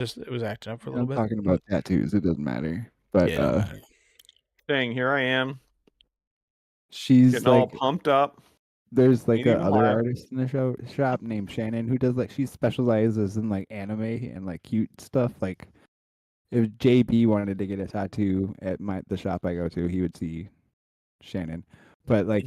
Just it was acting up for a I'm little bit. talking about tattoos. It doesn't matter. But Yeah, it don't matter. Dang, here I am, she's getting all like, pumped up. there's like Ain't a even other live. artist in the shop named Shannon who does like, she specializes in like anime and like cute stuff. Like if JB wanted to get a tattoo at the shop I go to, he would see Shannon. But like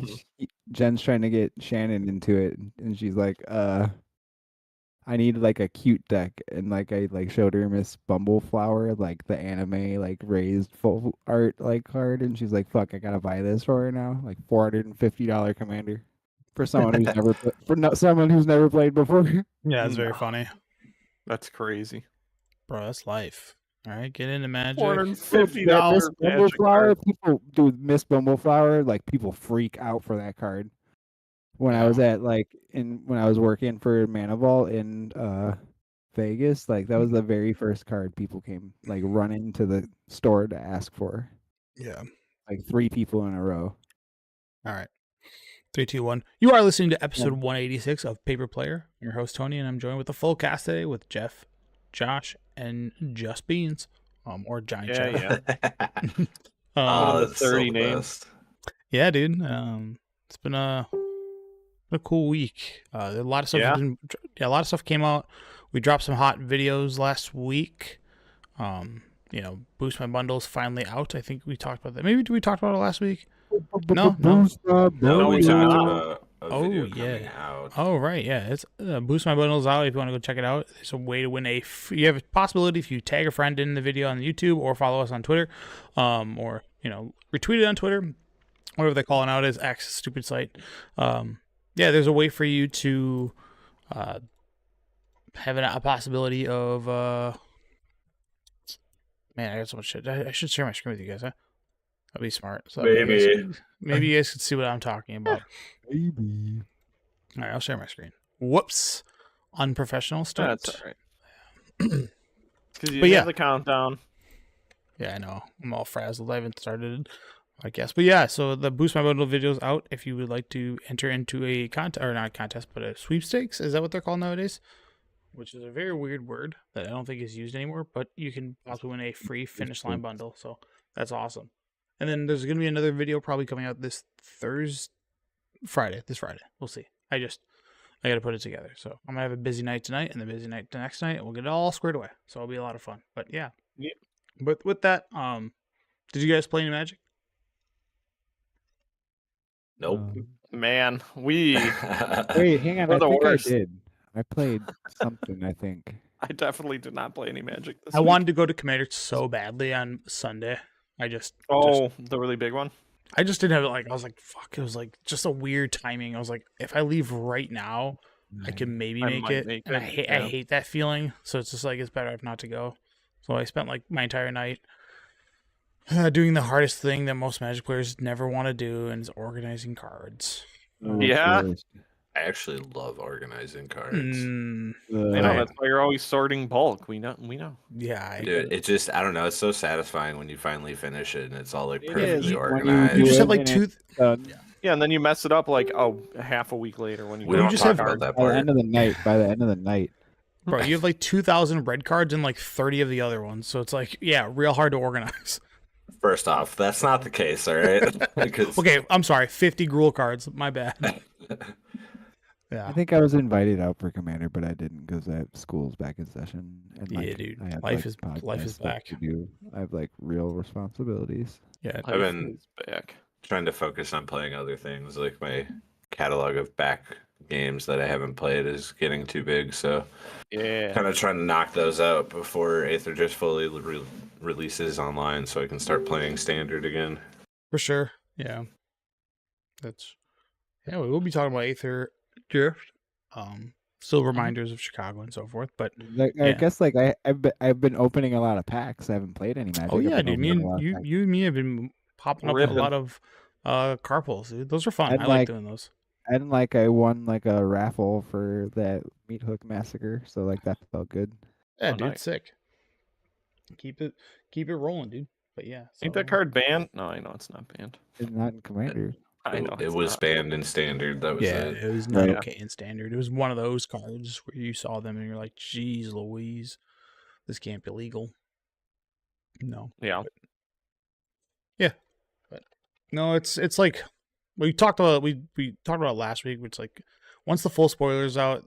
Jen's trying to get Shannon into it, and she's like, I need like a cute deck, and like I like showed her Miss Bumbleflower, like the anime like raised full art like card, and she's like, "Fuck, I gotta buy this for her now." Like $450 commander for someone who's never someone who's never played before. Yeah, it's very funny, That's crazy. bro. That's life. All right, get into Magic. $450 Miss Bumbleflower, people do Miss Bumbleflower, like people freak out for that card. When I was at when I was working for Manival in Vegas, like that was the very first card people came like running to the store to ask for. Yeah. Like 3 people in a row. All right. 3, 2, 1. You are listening to episode 186 of Paper Player. I'm your host Tony, and I'm joined with the full cast today with Jeff, Josh, and Just Beans. Or Giant Jeff. Yeah. One of the 30 names. Yeah, dude. It's been a cool week. A lot of stuff. A lot of stuff came out. We dropped some hot videos last week. Boost My Bundle's finally out. I think we talked about that. Maybe we talked about it last week? No, we talked about a video coming out. Oh, right, yeah. It's Boost My Bundle's out if you want to go check it out. There's a way to win you have a possibility if you tag a friend in the video on YouTube or follow us on Twitter, or retweet it on Twitter, whatever they call it nowadays. X, stupid site. Yeah, there's a way for you to have a possibility of man, I got so much shit. I should share my screen with you guys, huh? That'd be smart. So maybe you guys can see what I'm talking about. Maybe. All right, I'll share my screen. Whoops. Unprofessional start. That's all right. Because you have the countdown. Yeah, I know. I'm all frazzled. I haven't started, I guess. But yeah, so the Boost My Bundle video's out. If you would like to enter into a contest, or not a contest, but a sweepstakes. Is that what they're called nowadays? Which is a very weird word that I don't think is used anymore, but you can also win a free finish line bundle. So that's awesome. And then there's going to be another video probably coming out this Friday. We'll see. I got to put it together. So I'm going to have a busy night tonight and a busy night the next night, and we'll get it all squared away. So it'll be a lot of fun. But yeah. Yep. But with that, did you guys play any Magic? Nope. Man, we... Wait, hang on. I think I did. I played something, I think. I definitely did not play any Magic this week. I wanted to go to Commander so badly on Sunday. The really big one? I just didn't have it. I was like, fuck. It was like just a weird timing. I was like, if I leave right now, I can maybe make it. And I hate that feeling. So it's just like, it's better not to go. So I spent like my entire night doing the hardest thing that most Magic players never want to do, and is organizing cards. Yeah. I actually love organizing cards. I know, that's why you're always sorting bulk. We know. Yeah, dude, it just, I don't know. It's so satisfying when you finally finish it and it's all like perfectly organized. You just have like yeah, and then you mess it up like half a week later when we don't just talk about that part. By the end of the night. Bro, you have like 2,000 red cards and like 30 of the other ones. So it's like, yeah, real hard to organize. First off, that's not the case, all right? Okay, I'm sorry. 50 Gruul cards. My bad. Yeah. I think I was invited out for Commander, but I didn't because I have school's back in session. And yeah, dude. I have, life is back. To do. I have like real responsibilities. Yeah, I've been trying to focus on playing other things. Like my catalog of back games that I haven't played is getting too big, so kind of trying to knock those out before Aetherdrift fully releases online, so I can start playing Standard again. For sure, yeah. We will be talking about Aetherdrift, still reminders of Chicago and so forth. But I guess like I've been opening a lot of packs. I haven't played any Magic. Oh yeah, dude. You and me have been popping up with a lot of carpals, dude. Those are fun. I like doing those. And like I won like a raffle for that Meat Hook Massacre, so like that felt good. Yeah, dude, nice. Sick. Keep it rolling, dude. But yeah, ain't that card banned? No, I know it's not banned. It's not in Commander. I know it was banned in Standard. That was it was not okay in Standard. It was one of those cards where you saw them and you're like, "Geez, Louise." this can't be legal. No. Yeah. But no, it's like we talked about last week. It's like once the full spoilers out,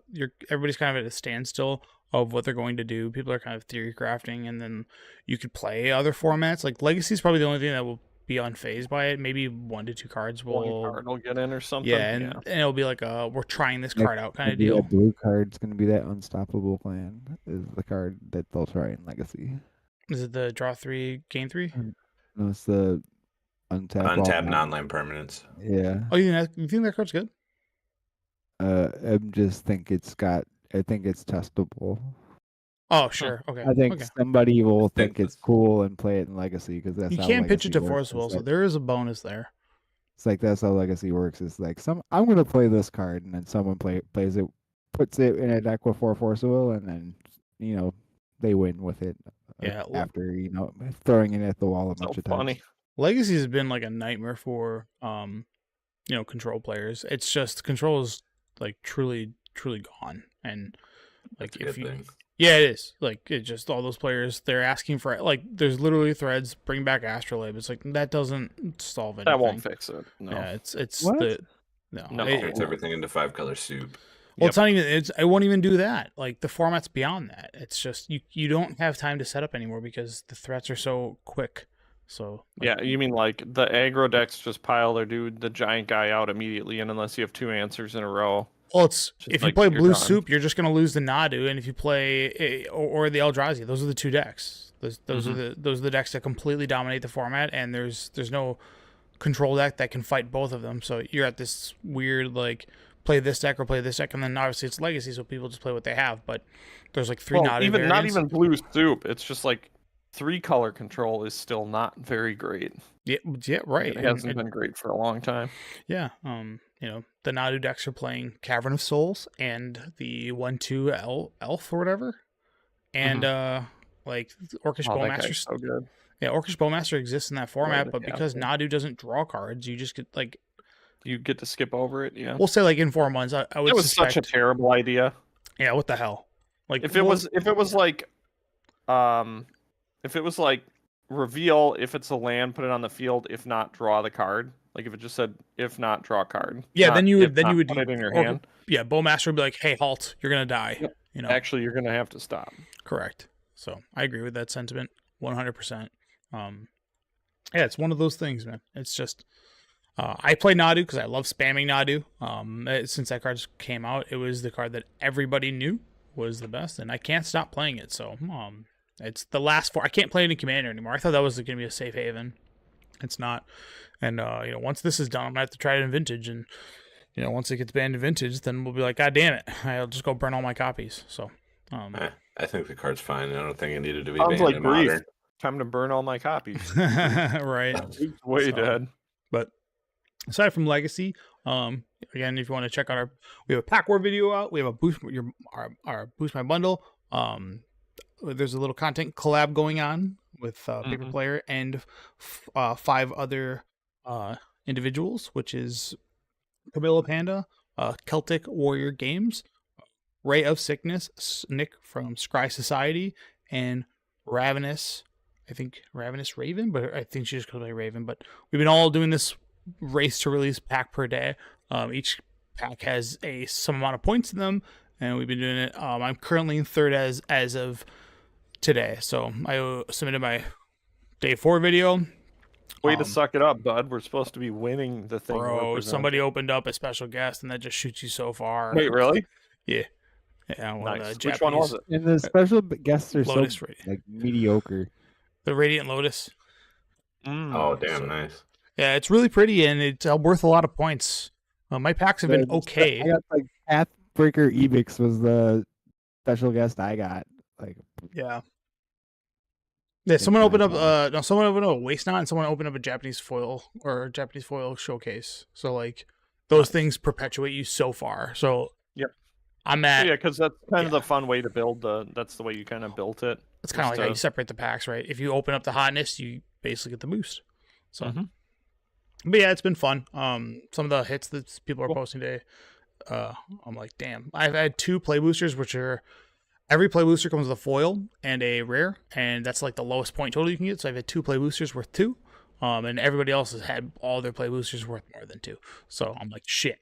everybody's kind of at a standstill of what they're going to do. People are kind of theory crafting, and then you could play other formats. Like Legacy is probably the only thing that will be unfazed by it. Maybe 1 to 2 cards will One card will get in or something. Yeah, and it'll be like we're trying this card out kind of deal. That blue card's gonna be that unstoppable plan. Is the card that they'll try in Legacy. Is it the draw 3, gain 3? No, it's the untap non-land permanents. Yeah. Oh, you think that card's good? I just think I think it's testable. Oh, sure. Okay. I think okay. somebody will think it's cool and play it in Legacy because that's You how can pitch Legacy it to works. force will, so there is a bonus there. It's like that's how Legacy works. It's like I'm gonna play this card, and then someone plays it, puts it in a deck with 4 force will, and then they win with it. Yeah. After throwing it at the wall a bunch of funny. times. Legacy has been like a nightmare for control players. It's just control is like truly gone, and like That's a if good you thing. yeah, it is. Like it just all those players they're asking for like there's literally threads bring back Astrolabe. It's like that doesn't solve anything. That won't fix it. No. Yeah, it's What? No. Turns everything into 5-color soup. Well, it's not even. It won't even do that. Like the format's beyond that. It's just you don't have time to set up anymore because the threats are so quick. So Yeah, you mean like the aggro decks just pile the giant guy out immediately, and unless you have 2 answers in a row. well, it's Just if you like play you're Blue done. Soup, you're just gonna lose the Nadu, and if you play or the Eldrazi, those are the 2 decks. Those are the decks that completely dominate the format, and there's no control deck that can fight both of them. So you're at this weird like play this deck or play this deck, and then obviously it's Legacy, so people just play what they have. But there's like 3 Nadu even variants. not even Blue Soup. It's just like 3-color control is still not very great. Yeah, right. It hasn't been great for a long time. Yeah, the Nadu decks are playing Cavern of Souls and the 1/2 Elf or whatever, and like Orcish Oh, that Bowmaster. guy's so good. Yeah, Orcish Bowmaster exists in that format, the but because captain. Nadu doesn't draw cards, you just get like You get to skip over it. Yeah. we'll say like in 4 months. I would It was suspect, such a terrible idea. yeah. What the hell? Like If it was like reveal if it's a land, put it on the field. If not, draw the card. Like if it just said if not, draw card. yeah, Not then you if would not, put it in your hand. Yeah, Bowmaster would be like, hey, halt, you're gonna die. Yep. Actually, you're gonna have to stop. Correct. So I agree with that sentiment 100%. Yeah, it's one of those things, man. It's just I play Nadu because I love spamming Nadu. Since that card came out, it was the card that everybody knew was the best, and I can't stop playing it. So it's the last 4. I can't play it in Commander anymore. I thought that was going to be a safe haven. It's not. And once this is done, I'm gonna have to try it in Vintage, and once it gets banned in Vintage, then we'll be like, God damn it, I'll just go burn all my copies. So I think the card's fine. I don't think it needed to be Sounds banned like in grief. Modern. Time to burn all my copies. right. It's way dead. But aside from Legacy, again, if you want to check out we have a Pack War video out. We have a our Boost My Bundle. There's a little content collab going on with Paper Player and 5 other individuals, which is Camilla Panda, Celtic Warrior Games, Ray of Sickness, Nick from Scry Society, and Ravenous. I think Ravenous Raven, but I think she just goes by Raven. But we've been all doing this race to release pack per day. Each pack has some amount of points in them, and we've been doing it. I'm currently in 3rd as of today, so I submitted my day 4 video. Way to suck it up, bud. We're supposed to be winning the thing. Bro, somebody opened up a special guest, and that just shoots you so far. Wait, really? Yeah. Yeah, Nice. Which one was it? And the special guests are Lotus so Radiant. like mediocre. The Radiant Lotus. Oh, damn, nice. Yeah, it's really pretty, and it's worth a lot of points. My packs have been okay. I got like Pathbreaker Ebix was the special guest I got. Like Yeah. Yeah, someone opened up a Waste Knot, and someone opened up a Japanese foil showcase. So like those things perpetuate you so far. So Yep. I'm at because that's kind of the fun way to build that's the way you kind of built it. It's kind of like how you separate the packs, right? If you open up the hotness, you basically get the boost. So but yeah, it's been fun. Some of the hits that people are posting today, I'm like, damn. I've had 2 play boosters, which are every play booster comes with a foil and a rare, and that's like the lowest point total you can get. So I've had 2 play boosters worth 2. And everybody else has had all their play boosters worth more than 2. So I'm like, shit.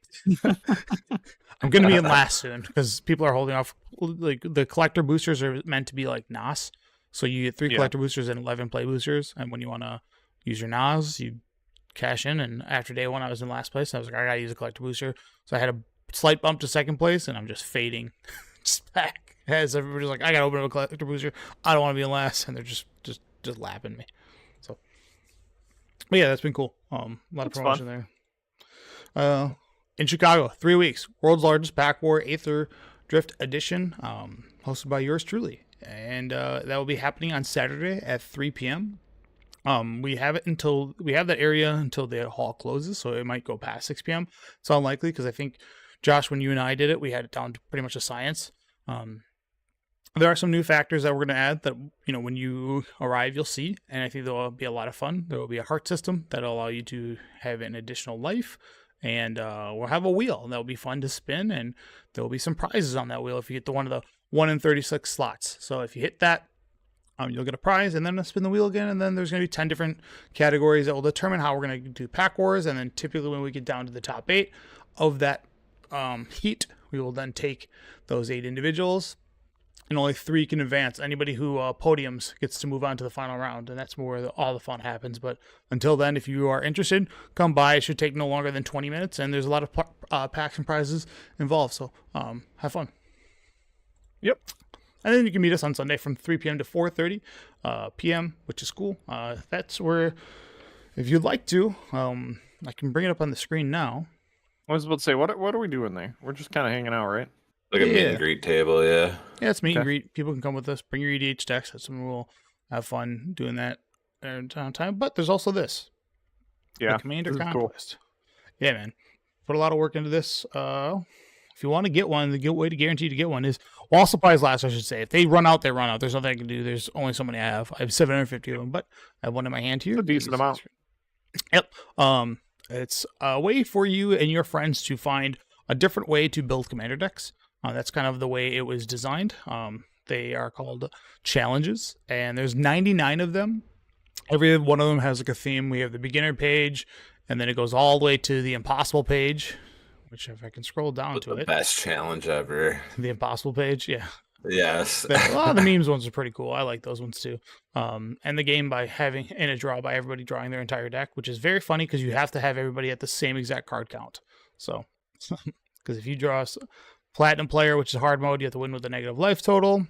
I'm gonna be in last soon because people are holding off. Like the collector boosters are meant to be like NOS, so you get 3 collector boosters and 11 play boosters. And when you want to use your NOS, you cash in. And after day 1, I was in last place. I was like, I gotta use a collector booster, so I had a slight bump to second place, and I'm just fading just back as everybody's like, I gotta open up a collector booster. I don't want to be in last, and they're just lapping me. So, but yeah, that's been cool. A lot of promotion there. In Chicago, 3 weeks, world's largest pack war Aetherdrift edition, hosted by yours truly, and that will be happening on Saturday at 3 p.m. We have that area until the hall closes, so it might go past 6 p.m. It's unlikely because I think, Josh, when you and I did it, we had it down to pretty much a science. There are some new factors that we're going to add that, when you arrive, you'll see, and I think they'll be a lot of fun. There will be a heart system that'll allow you to have an additional life. And we'll have a wheel that'll be fun to spin, and there will be some prizes on that wheel if you get one of the 1 in 36 slots. So if you hit that, you'll get a prize, and then spin the wheel again, and then there's going to be 10 different categories that will determine how we're going to do pack wars. And then typically when we get down to the top 8 of that heat, we will then take those 8 individuals, and only 3 can advance. Anybody who podiums gets to move on to the final round, and that's where all the fun happens. But until then, if you are interested, come by. It should take no longer than 20 minutes, and there's a lot of packs and prizes involved, so have fun. Yep. And then you can meet us on Sunday from 3 p.m. to 4:30 p.m., which is cool. That's where, if you'd like to, I can bring it up on the screen now. I was about to say, what are we doing there? We're just kind of hanging out, right? Like a meet and greet table, yeah. Yeah, it's meet and greet. People can come with us. Bring your EDH decks. That's something we'll have fun doing that in time. But there's also this. Yeah, the Commander Conquest. Cool. Yeah, man. Put a lot of work into this. If you want to get one, the way to guarantee to get one is while supplies last, I should say. If they run out, they run out. There's nothing I can do. There's only so many I have. I have 750 of them, but I have one in my hand here. It's a decent amount. Yep. It's a way for you and your friends to find a different way to build commander decks. That's kind of the way it was designed. They are called challenges, and there's 99 of them. Every one of them has like a theme. We have the beginner page, and then it goes all the way to the impossible page, which if I can scroll down to the best challenge ever. The impossible page, yeah. Yes. A lot of the memes ones are pretty cool. I like those ones too. And the game by having in a draw by everybody drawing their entire deck, which is very funny because you have to have everybody at the same exact card count. So, because if you draw a platinum player, which is hard mode, you have to win with a negative life total.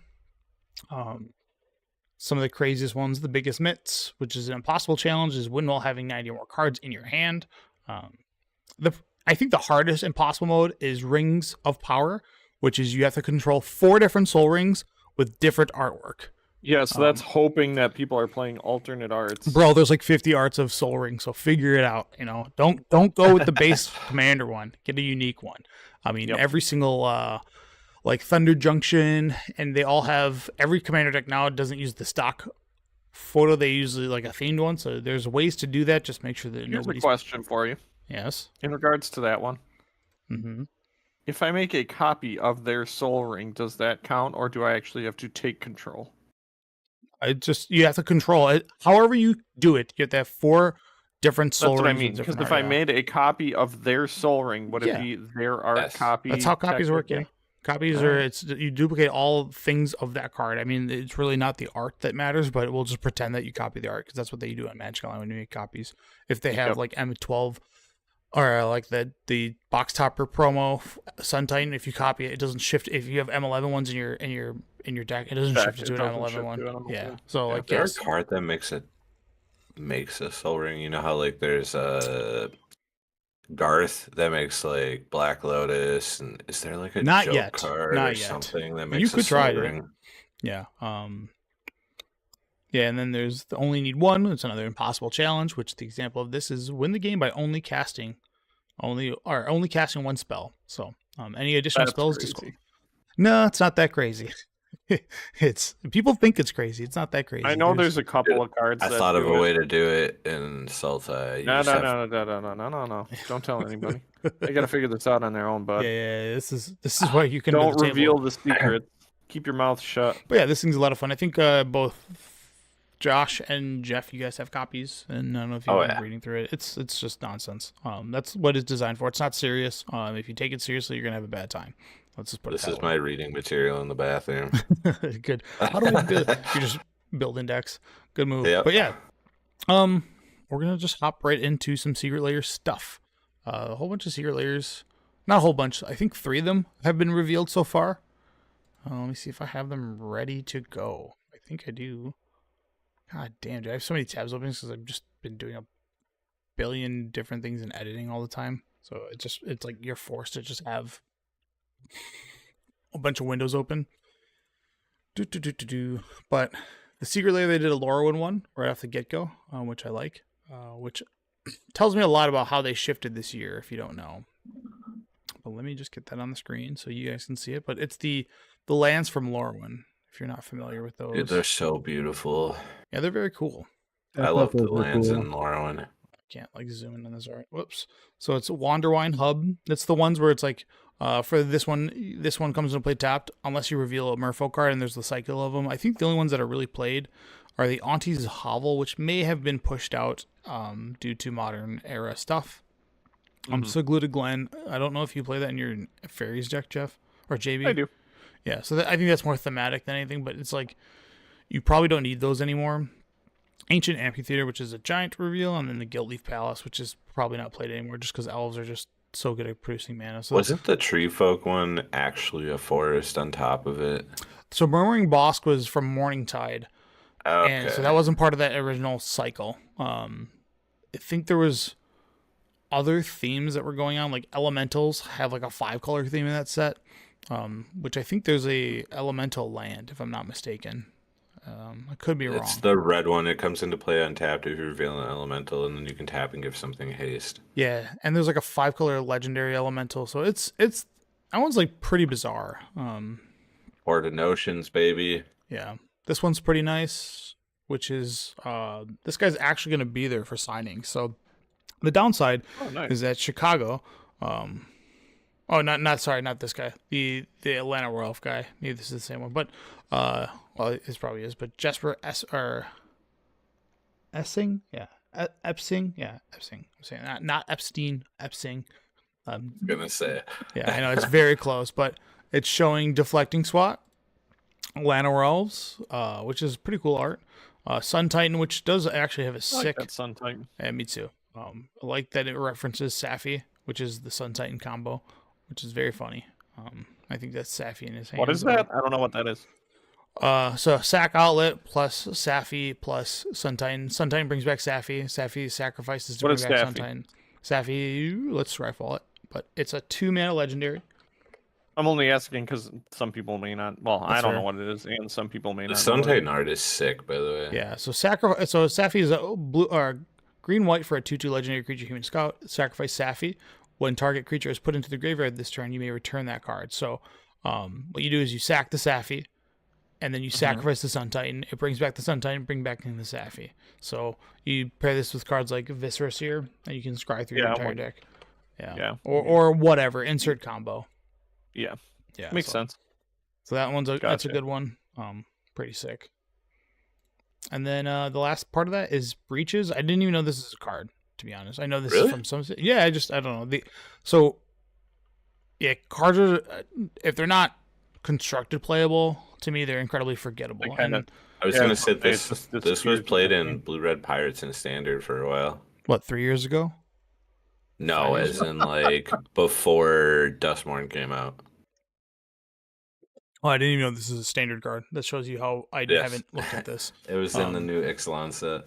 Some of the craziest ones, the biggest mitts, which is an impossible challenge, is win while having 90 or more cards in your hand. I think the hardest impossible mode is Rings of Power, which is you have to control 4 different soul rings with different artwork. Yeah, so that's hoping that people are playing alternate arts. Bro, there's like 50 arts of soul rings, so figure it out. Don't go with the base commander one. Get a unique one. I mean, every single like Thunder Junction, and they all have every commander deck now doesn't use the stock photo. They use like a themed one, so there's ways to do that. Just make sure that Here's a question for you. Yes. In regards to that one. Mm-hmm. If I make a copy of their soul ring, does that count, or do I actually have to take control? You have to control it. However you do it, you have to have 4 different soul rings. That's what I mean. Because if I made a copy of their soul ring, would it be their art copy? That's how copies work. Yeah, copies are you duplicate all things of that card. I mean, it's really not the art that matters, but we'll just pretend that you copy the art because that's what they do on Magic Online when you make copies. If they have like M12 or like the box topper promo Sun Titan, if you copy it, it doesn't shift. If you have M11 ones in your deck, it doesn't shift to an M11 one. Yeah. So like there's a card that makes a soul ring. You know how like there's Garth that makes like Black Lotus, and is there like a joke card or something that makes you could a soul try ring? It. Yeah. Yeah, and then there's the Only Need One. It's another impossible challenge, which the example of this is win the game by only casting one spell. So any additional spells disqualified. No, it's not that crazy. It's people think it's crazy. It's not that crazy. I know there's a couple of cards. I thought of a way to do it in Sultai. No. Don't tell anybody. They gotta figure this out on their own, bud. Yeah. This is why you can don't reveal the secret. Keep your mouth shut. But yeah, this thing's a lot of fun. I think both Josh and Jeff, you guys have copies, and I don't know if you've been reading through it. It's just nonsense. That's what it's designed for. It's not serious. If you take it seriously, you're gonna have a bad time. Let's just put this it is my reading material in the bathroom. Good. How do we build? You just build index. Good move. Yep. But yeah, we're gonna just hop right into some secret layer stuff. A whole bunch of secret layers. Not a whole bunch. I think 3 of them have been revealed so far. Let me see if I have them ready to go. I think I do. God damn, dude. I have so many tabs open because I've just been doing a billion different things in editing all the time. So it's like you're forced to just have a bunch of windows open. But the secret layer, they did a Lorwyn one right off the get-go, which I like, which tells me a lot about how they shifted this year, if you don't know. But let me just get that on the screen so you guys can see it. But it's the lands from Lorwyn, if you're not familiar with those. Dude, they're so beautiful. Yeah, they're very cool. I love the lands in Lorwyn. Can't like zoom in on this. All right, whoops. So it's Wanderwine Hub. It's the ones where it's like, for this one comes into play tapped unless you reveal a Merfolk card, and there's the cycle of them. I think the only ones that are really played are the Auntie's Hovel, which may have been pushed out due to modern era stuff. Secluded Glen. I don't know if you play that in your Fairies deck, Jeff or JB. I do. Yeah, so I think that's more thematic than anything, but it's like you probably don't need those anymore. Ancient Amphitheater, which is a giant reveal, and then the Guiltleaf Palace, which is probably not played anymore just because elves are just so good at producing mana. So wasn't the Tree Folk one actually a forest on top of it? So Murmuring Bosk was from Morningtide. Okay. And so that wasn't part of that original cycle. I think there was other themes that were going on, like elementals have like a 5-color theme in that set, which I think there's a elemental land, if I'm not mistaken. I could be wrong. It's the red one. It comes into play untapped if you reveal an elemental, and then you can tap and give something haste. Yeah, and there's like a 5-color legendary elemental, so it's that one's like pretty bizarre. Or the Notions, baby. Yeah, this one's pretty nice, which is this guy's actually going to be there for signing. So the downside is that Chicago, not this guy, the Atlanta Royal Elf guy. Maybe this is the same one, but well, this probably is. But Jesper Essing, yeah, Epsing, yeah, Epsing. I'm saying that, not Epstein, Epsing. I'm gonna say it. Yeah, I know it's very close, but it's showing Deflecting Swat, Atlanta Elves, which is pretty cool art. Sun Titan, which does actually have a sick. I like that Sun Titan. Yeah, me too. I like that it references Safi, which is the Sun Titan combo, which is very funny. I think that's Safi in his hands. What is that? I don't know what that is. So Sack Outlet plus Safi plus Sun Titan. Sun Titan brings back Safi. Safi sacrifices to bring back Sun Titan. Safi, let's rifle it. But it's a 2-mana legendary. I'm only asking because some people may not. Well, That's I don't fair. know what it is, and some people may The not. Sun know Titan art is sick, by the way. Yeah. So Safi is a blue or green white for a 2/2 legendary creature human scout. Sacrifice Safi. When target creature is put into the graveyard this turn, you may return that card. So what you do is you sack the Safi, and then you sacrifice the Sun Titan. It brings back the Sun Titan, bring back in the Safi. So you pair this with cards like Viscera Seer, and you can scry through your entire deck. Yeah. Or whatever. Insert combo. Yeah. Yeah. Makes sense. So that one's that's a Gotcha. good one. Pretty sick. And then the last part of that is Breaches. I didn't even know this is a card, to be honest. I know this is from some. Yeah, I don't know. Cards are, if they're not constructed playable, to me they're incredibly forgettable. I was gonna say this was played in Blue-Red Pirates in Standard for a while. What, 3 years ago? No, as in like before Dustmorn came out. Oh, I didn't even know this is a standard card. That shows you how I haven't looked at this. It was in the new Ixalan set.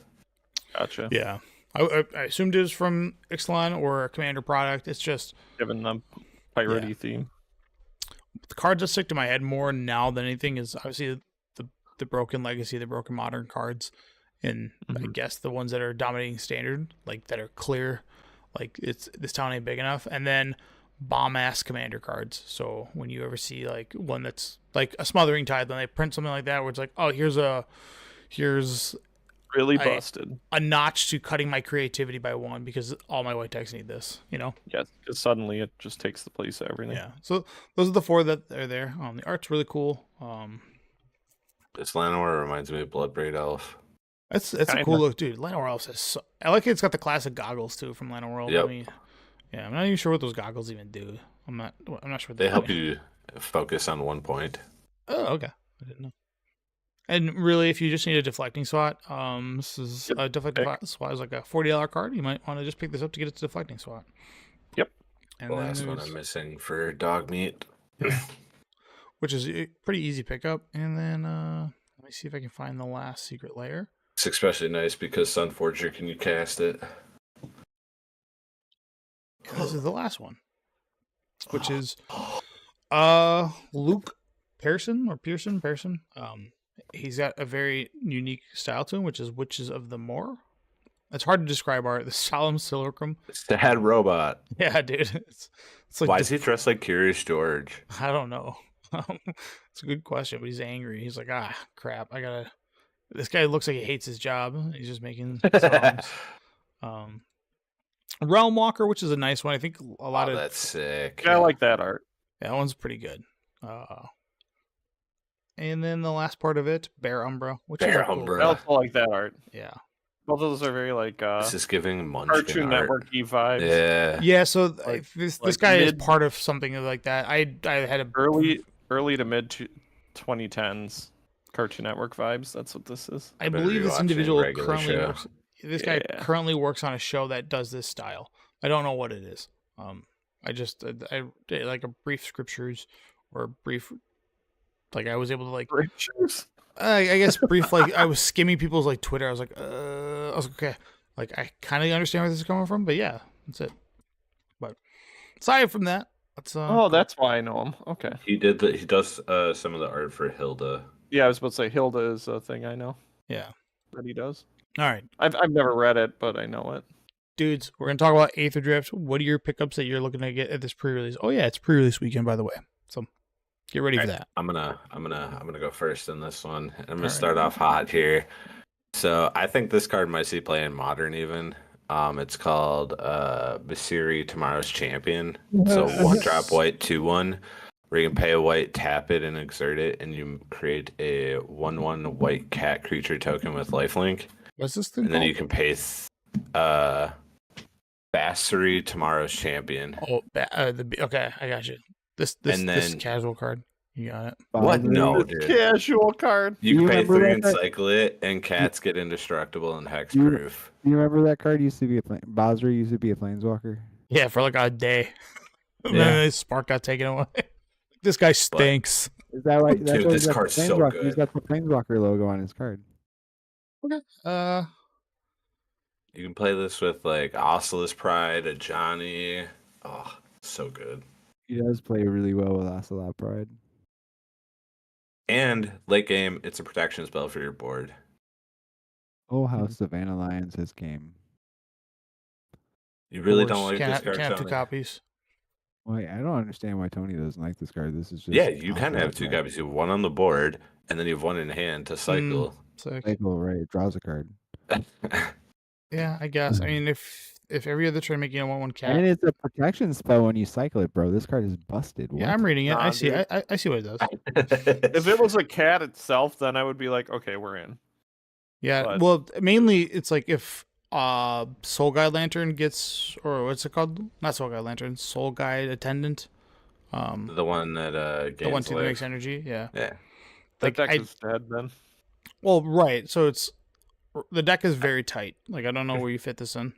Gotcha. Yeah. I assumed it was from Ixalan or a Commander product. It's just Given the piratey theme. the cards that stick to my head more now than anything is obviously the Broken Legacy, the Broken Modern cards, and I guess the ones that are dominating Standard, like that are clear, like this town ain't big enough, and then bomb-ass Commander cards. So when you ever see like one that's like a Smothering Tide, then they print something like that where it's like, oh, here's really busted. a notch to cutting my creativity by 1 because all my white decks need this, you know? Yeah, because suddenly it just takes the place of everything. Yeah. So those are the 4 that are there. The art's really cool. This Llanowar reminds me of Bloodbraid Elf. It's a cool look, dude. Llanowar Elf is I like it. It's got the classic goggles too from Llanowar. Yep. I mean, yeah, I'm not even sure what those goggles even do. I'm not sure. What They help you focus on one point. Oh, okay. I didn't know. And really, if you just need a deflecting SWAT, this is a deflecting SWAT is like a $40 card. You might want to just pick this up to get its deflecting SWAT. Yep. And The then last one I'm missing for dog meat. which is a pretty easy pickup. And then let me see if I can find the last secret layer. It's especially nice because Sunforger can you cast it. And this is the last one, which is Luke Pearson. He's got a very unique style to him, which is Witches of the Moor. It's hard to describe art. The Solemn Simulacrum. Sad robot. Yeah, dude. It's like Why is he dressed like Curious George? I don't know. It's a good question, but he's angry. He's like, crap. This guy looks like he hates his job. He's just making songs. Realm Walker, which is a nice one. I think a lot of that's sick. Yeah, I like that art. that one's pretty good. And then the last part of it, Bear Umbra, which is Bear cool. Umbra. I also like that art. Yeah. Both of those are very like This is giving Munchkin Cartoon art. Network-y vibes. Yeah. Yeah, so Like- this like guy is mid- part of something like that. I had a Early to mid 2010s Cartoon Network vibes. That's what this is. I better believe be this watching individual regular currently show. works. This guy Yeah. currently works on a show that does this style. I don't know what it is. I just I did like a brief scriptures or brief, like I was able to like Pictures. I guess brief like I was skimming people's like Twitter. I was like okay, like I kind of understand where this is coming from, but yeah, that's it. But aside from that, that's Oh, that's why I know him. Okay. He does some of the art for Hilda. Yeah, I was about to say Hilda is a thing I know yeah. that he does. All right, I've never read it, but I know it. dudes, we're gonna talk about Aetherdrift. What are your pickups that you're looking to get at this pre-release? Oh yeah, it's pre-release weekend, by the way. So get ready for that. I'm gonna go first in this one. I'm gonna Alright. start off hot here. So I think this card might see play in Modern even. It's called Basiri Tomorrow's Champion. So 1-drop white 2/1, where you can pay a white, tap it, and exert it, and you create a 1/1 white cat creature token with lifelink. What's this thing And then called? you can pay Basiri Tomorrow's Champion. Oh, okay, I got you. This And this then- casual card. You got it. What? No, It's dude. casual card. You You can pay remember 3 that and card? cycle it, and cats get indestructible and You- hexproof. You remember that card used to be Basra used to be a planeswalker. Yeah, for like a day. And Yeah. then his spark got taken away. This guy stinks. Is that why? That's Dude, why this he's got the card's so Planeswalker- good. He's got the Planeswalker logo on his card. You can play this with like Oculus Pride, a Johnny. Oh, so good. He does play really well with Ocelot Pride. And late game, it's a protection spell for your board. Oh, how Savannah Lions his game. You really Of don't course, like can't this have, card, can't have two Tony? copies. Wait, I don't understand why Tony doesn't like this card. This is just Yeah, you kind of have Ocelot 2 Pride. copies. You have 1 on the board, and then you have 1 in hand to cycle. Sick. Cycle, right? It draws a card. Yeah, I guess. I mean, if every other turn making a 1/1 cat. And it's a protection spell when you cycle it, bro. This card is busted. Yeah, What? I'm reading it. I Nah, see. dude. I see what it does. If it was a cat itself, then I would be like, okay, we're in. Yeah. But- Well, mainly it's like if Soul Guide Lantern gets, or what's it called? Not Soul Guide Lantern. Soul Guide Attendant. The one that The one gains that life. makes energy. Yeah. Yeah. That deck I- is dead then. Well, right. So the deck is very tight. Like I don't know where you fit this in.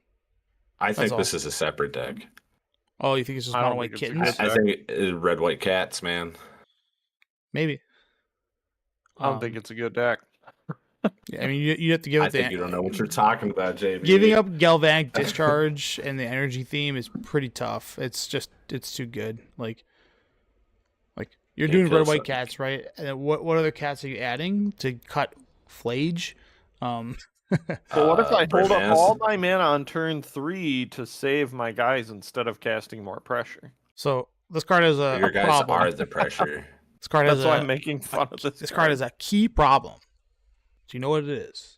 I think all. this is a separate deck. Oh, you think it's just I mono don't white think it's a kittens? good I think it's red white cats, man. Maybe. I don't think it's a good deck. Yeah, I mean, you have to give I it think the. you don't know what you're talking about, JB. Giving up Galvanic Discharge and the energy theme is pretty tough. It's too good. Like you're Can't doing kill red white something. cats, right? And then what other cats are you adding to cut Flage? But what if I hold up Burnaz. all my mana on turn 3 to save my guys instead of casting more pressure? So this card has a Your guys problem. are the pressure. This card has That's why a I'm making fun of this. this card has a key problem. Do you know what it is?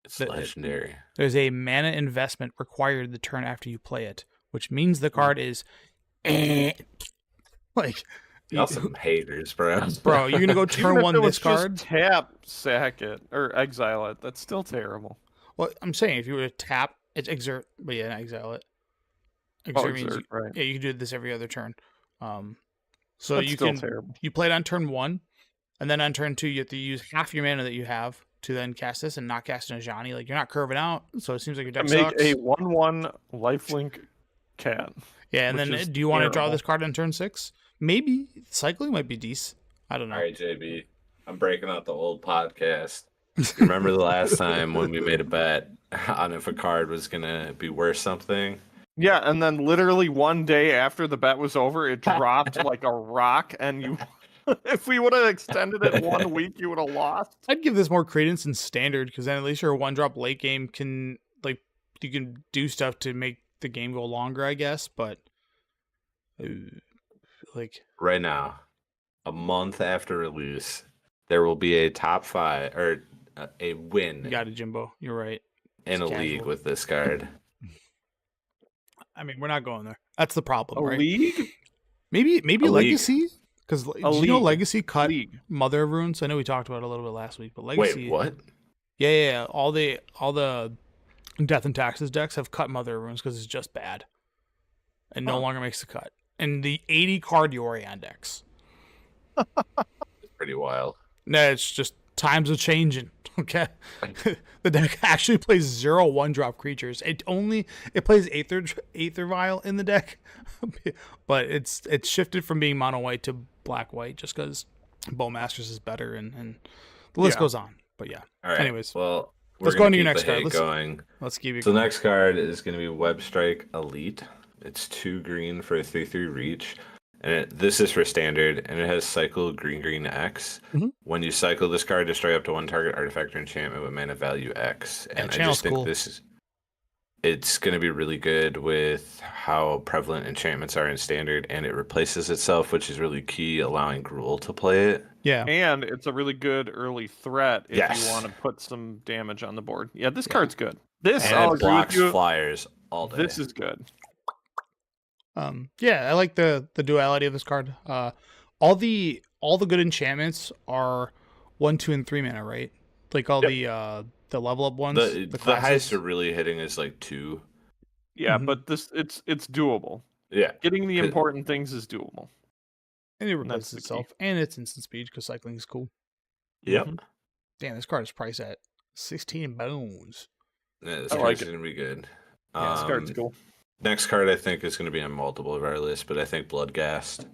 It's legendary. There's a mana investment required the turn after you play it, which means the card is like Y'all some haters, bro. Bro, you're gonna go Even turn if one it was this card. just tap, sack it, or exile it. That's still terrible. Well, I'm saying if you were to tap, it's exert, but yeah, not exile it. Exert means exert, right. yeah, you can do this every other turn. So That's you still can terrible. you play it on turn 1, and then on turn 2 you have to use half your mana that you have to then cast this and not cast an Ajani. Like you're not curving out, so it seems like your deck Make sucks. a 1/1 lifelink cat. Yeah, and then which is do you want to draw terrible. this card on turn 6? Maybe cycling might be decent. I don't know. All right, JB. I'm breaking out the old podcast. Remember the last time when we made a bet on if a card was gonna be worth something? Yeah, and then literally one day after the bet was over, it dropped like a rock, and you. If we would have extended it 1 week, you would have lost. I'd give this more credence in standard because then at least your 1-drop late game can like you can do stuff to make the game go longer, I guess. But like Right now, a month after release, there will be a top 5 or a win you got it, Jimbo. You're right. in a It's league casual. with this card. I mean, we're not going there. That's the problem, A right? league? Maybe A league. Legacy. Because do you know league. Legacy cut League. Mother of Runes? I know we talked about it a little bit last week, but Legacy. Wait, what? Yeah. All the Death and Taxes decks have cut Mother of Runes because it's just bad, and no longer makes the cut. And the 80 card Yorion decks. It's pretty wild. No, it's just times are changing. Okay, the deck actually plays 0 1-drop creatures. It plays Aether Vial in the deck, but it's shifted from being mono white to black white just because Bowmasters is better, and the list goes on. But yeah. All right. Anyways, well, let's we're go on gonna to your keep next the card. hate going. Let's keep it. So the next card is going to be Web Strike Elite. It's 2 green for a 3/3 reach. And this is for standard, and it has cycle green X. Mhm. When you cycle this card, destroy up to 1 target artifact or enchantment with mana value X. And I channel's just think cool. it's going to be really good with how prevalent enchantments are in standard, and it replaces itself, which is really key, allowing Gruul to play it. Yeah. And it's a really good early threat if Yes. you want to put some damage on the board. Yeah, this card's good. This And I'll it agree blocks with you. flyers all day. This is good. Yeah, I like the duality of this card. All the good enchantments are 1, 2, and 3 mana, right? Like all the level up ones. the classes. highest you're really hitting is like 2. Yeah, Mhm. but it's doable. Yeah. Getting the Good. important things is doable. And it that's replaces the key. itself, and it's instant speed because cycling is cool. Yep. Mhm. Damn, this card is priced at 16 bones. Yeah, this I like card's it. going to be good. Yeah, this card's cool. Next card I think is going to be on multiple of our list, but I think Bloodghast.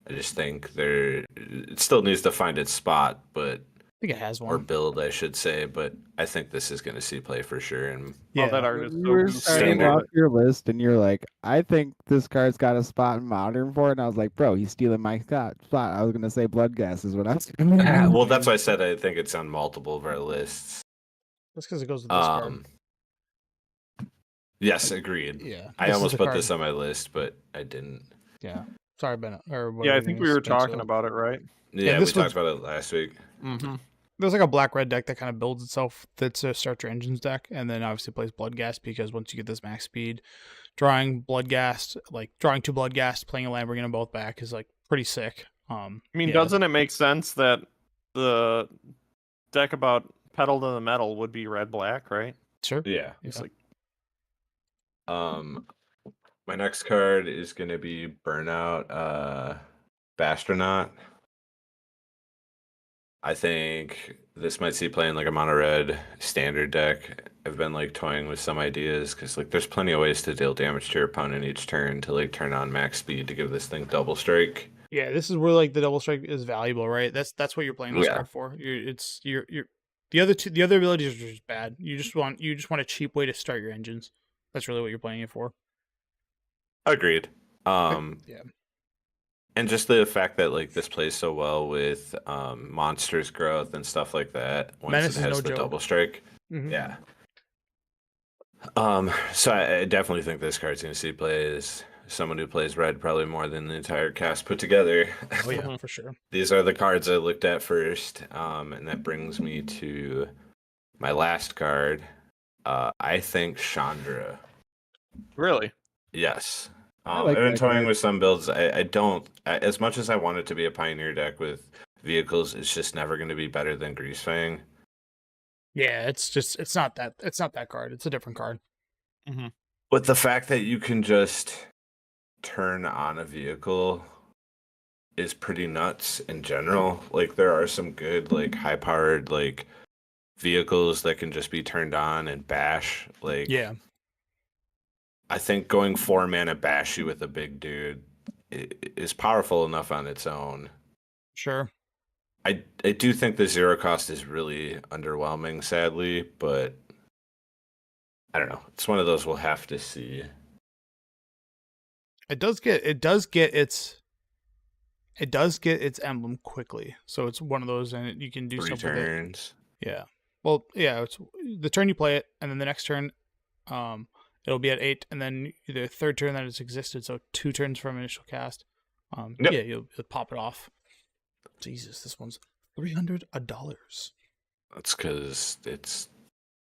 I just think it still needs to find its spot, but I think it has or one. build, I should say. But I think this is going to see play for sure. And Yeah. Oh, that art is You so were goofy. starting Standard. off your list, and you're like, I think this card's got a spot in Modern for it. And I was like, bro, he's stealing my spot. I was going to say Bloodghast is what I was going to well, that's why I said I think it's on multiple of our lists. That's because it goes with this card. Yes, agreed. Yeah. I this is almost the put card. this on my list, but I didn't. Yeah. Sorry, Ben. Or Yeah, whatever I his think name we is, were talking Spencer. about it, right? Yeah, we this talked was- about it last week. Mm-hmm. There's like a black red deck that kind of builds itself that's a Starter Engines deck, and then obviously plays Bloodghast because once you get this max speed, drawing 2 Bloodghast, playing a land, bringing them both back is like pretty sick. I mean, yeah. doesn't it make sense that the deck about Pedal to the Metal would be red-black, right? Sure. Yeah. It's like My next card is going to be Burnout Bastronaut. I think this might see playing like a mono red standard deck. I've been like toying with some ideas because like there's plenty of ways to deal damage to your opponent each turn to like turn on max speed to give this thing double strike. Yeah, this is where like the double strike is valuable, right? That's what you're playing this Yeah. card for. You're the other abilities are just bad. You just want a cheap way to start your engines. That's really what you're playing it for. Agreed. Yeah. And just the fact that like this plays so well with monsters growth and stuff like that once Menace it is has no the joke. double strike. Mhm. Yeah. So I definitely think this card's gonna see play as someone who plays red probably more than the entire cast put together. Oh yeah, for sure. These are the cards I looked at first, and that brings me to my last card, I think Chandra. Really? Yes. I like I've been that toying card. with some builds. I don't, as much as I want it to be a Pioneer deck with vehicles, it's just never going to be better than Greasefang. Yeah, it's not that card. It's a different card. Mm-hmm. But the fact that you can just turn on a vehicle is pretty nuts in general. Like there are some good like high powered like vehicles that can just be turned on and bash. Like Yeah, I think going 4-mana bash you with a big dude is powerful enough on its own. sure. I do think the zero cost is really underwhelming, sadly, but I don't know. It's one of those we'll have to see. It does get its emblem quickly. So it's one of those, and you can do 3 stuff with it. turns. Yeah. Well, yeah. It's the turn you play it, and then the next turn, it'll be at 8, and then the third turn that it's existed. So 2 turns from initial cast. Yep. Yeah, you'll pop it off. Jesus, this one's $300. That's because it's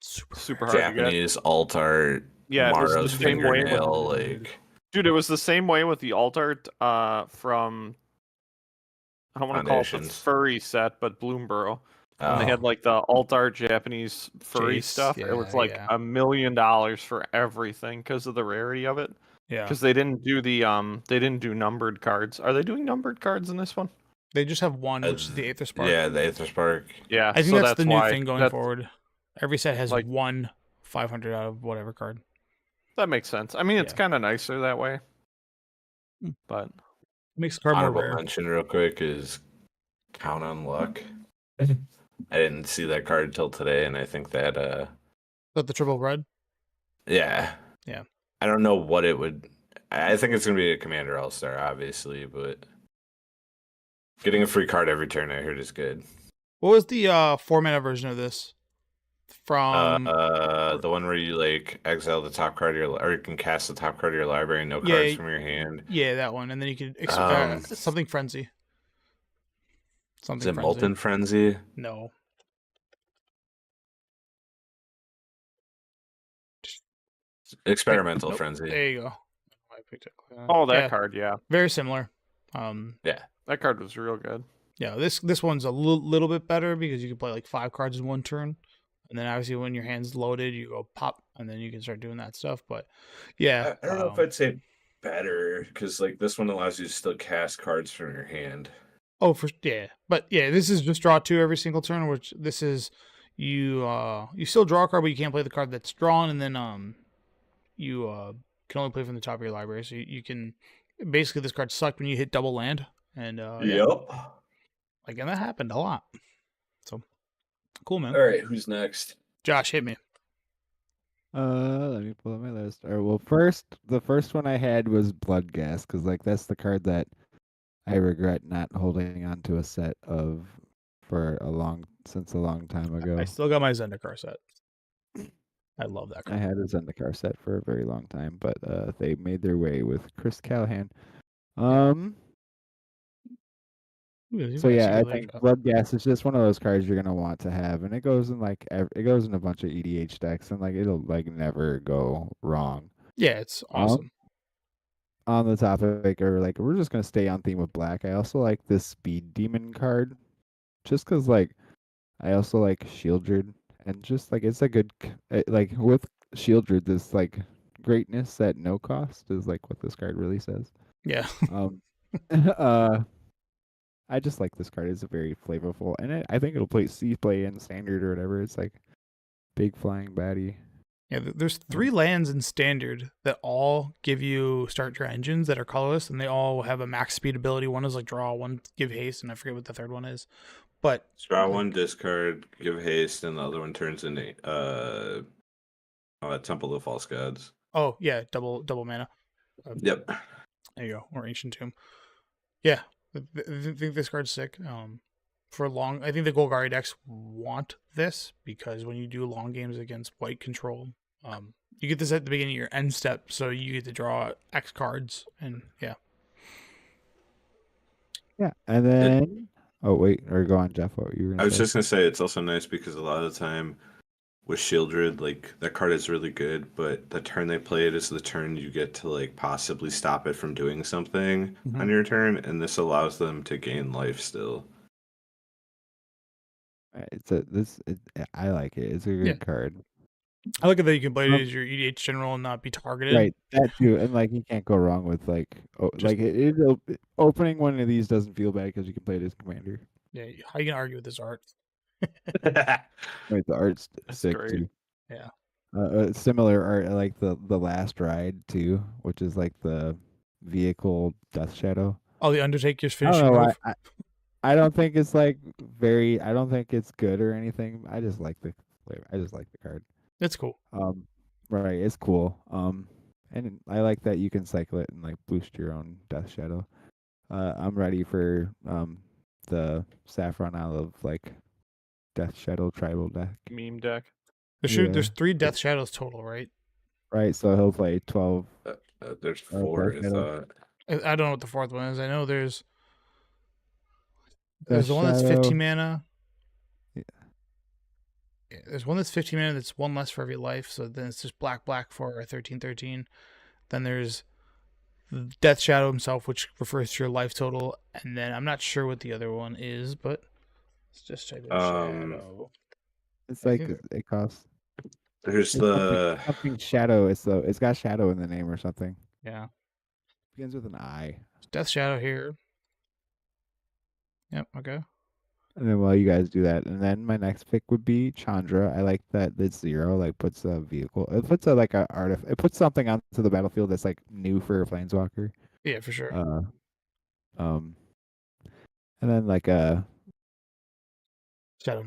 Super hard to get. Japanese alt art. Yeah, it was the Mara's same way. fingernail, like Dude, it was the same way with the alt art from, I don't want to call it the Foundations. furry set, but Bloomborough. And they had oh, like the alt art Japanese furry Jace, stuff. It was yeah, like yeah. $1 million for everything because of the rarity of it. Yeah. Because they didn't do they didn't do numbered cards. Are they doing numbered cards in this one? They just have one, which is the Aetherspark. yeah, the Aetherspark. Yeah, I think so that's the new why thing going forward. Every set has like- one 500 out of whatever card. That makes sense. I mean, it's Yeah. kind of nicer that way. Mm. But Makes the card more Honorable rare. mention, real quick, is Count on Luck. I didn't see that card till today, and I think that Is that the triple red? yeah. Yeah. I don't know what it would. I think it's gonna be a Commander All Star, obviously, but getting a free card every turn, I heard, is good. What was the 4-mana version of this? From The one where you like exile the top card of your, or you can cast the top card of your library, no cards from your hand. yeah, that one, and then you can something frenzy. Something Is it frenzy. Molten Frenzy? No. Experimental Nope. Frenzy. There you go. I picked it. oh, that Yeah, card, yeah, very similar. that card was real good. Yeah, this one's a little bit better because you can play like 5 cards in one turn, and then obviously when your hand's loaded, you go pop, and then you can start doing that stuff. But yeah, I don't know if I'd say better, because like this one allows you to still cast cards from your hand. oh, but yeah, this is just draw 2 every single turn. Which this is you still draw a card, but you can't play the card that's drawn, and then you can only play from the top of your library. So you can basically, this card sucked when you hit double land, and yeah, like, and that happened a lot. So cool, man. All right, who's next? Josh, hit me. Let me pull up my list. Or well, the first one I had was Bloodghast, because like that's the card that I regret not holding on to a set of since a long time ago. I still got my Zendikar set. I love that I card. had a Zendikar set for a very long time, but they made their way with Chris Callahan. So yeah, I think Bloodghast is just one of those cards you're gonna want to have, and it goes in like it goes in a bunch of EDH decks, and like it'll like never go wrong. Yeah, it's awesome. On the topic, or like we're just gonna stay on theme with black. I also like this Speed Demon card, just because like I also like Shieldred, and just like it's a good like with Shieldred, this like greatness at no cost is like what this card really says. Yeah. I just like this card. It's very flavorful, and I think it'll play in standard or whatever. It's like big flying baddie. Yeah, there's 3 lands in standard that all give you start your engines that are colorless, and they all have a max speed ability. One is like draw, one give haste, and I forget what the third one is. But Draw 1, discard, give haste, and the other one turns into Temple of False Gods. oh yeah, double mana. Yep. There you go, or Ancient Tomb. Yeah, I think this card's sick. I think the Golgari decks want this because when you do long games against white control, you get this at the beginning of your end step, so you get to draw X cards, and yeah. Yeah, and then oh wait, or go on, Jeff. What you were gonna I was say? just gonna say it's also nice because a lot of the time with Shieldred, like that card is really good, but the turn they play it is the turn you get to like possibly stop it from doing something on your turn, and this allows them to gain life still. I like it. It's a good card. I like it that you can play it as your EDH general and not be targeted. Right, that too, and like you can't go wrong with like opening one of these doesn't feel bad because you can play it as commander. Yeah, how you gonna argue with this art? Right, the art's sick great. too. Yeah. Similar art, I like the last ride too, which is like the vehicle Death Shadow. Oh, the Undertaker's I don't finishing know. move. I don't think it's like very. I don't think it's good or anything. I just like the card. It's cool. Right, it's cool. And I like that you can cycle it and like boost your own Death Shadow. I'm ready for the Saffron Olive like Death Shadow tribal deck. Meme deck. There's 3 Death Shadows total, right? Right, so he'll play 12. There's 4, I thought. I don't know what the 4th one is. I know there's Death the one that's Shadow. 15 mana. Yeah. There's one that's 15 mana that's 1 less for every life. So then it's just black for 13/13. Then there's Death Shadow himself, which refers to your life total. And then I'm not sure what the other one is, but let's just type in Shadow. It's like it costs. There's it's something Shadow. It's got Shadow in the name or something. Yeah. Begins with an I. Death Shadow here. Yep. Okay. And then while you guys do that, and then my next pick would be Chandra. I like that it's 0, like puts a vehicle. It puts it puts something onto the battlefield that's like new for a planeswalker. Yeah, for sure. And then like Shadow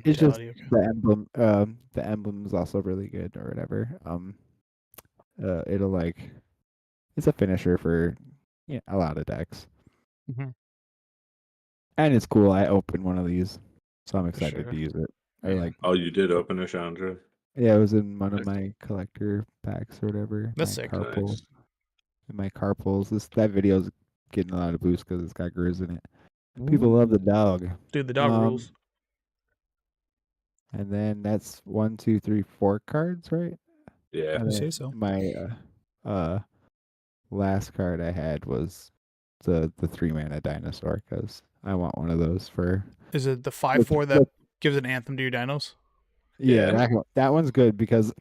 it's just Mentality. Okay. the emblem. The emblem is also really good or whatever. It'll like it's a finisher for a lot of decks. Mm-hmm. And it's cool. I opened one of these, so I'm excited sure. to use it. Yeah. Oh, you did open a Chandra? Yeah, it was in one of my collector packs or whatever. That's my sick. Carpool. Nice. In my carpools. That video's getting a lot of boost because it's got Grizz in it. People love the dog. Dude, the dog rules. And then that's 1, 2, 3, 4 cards, right? Yeah. You say so. My last card I had was the 3-mana dinosaur because I want one of those for. Is it the 5/4 that gives an anthem to your dinos? Yeah, that one's good because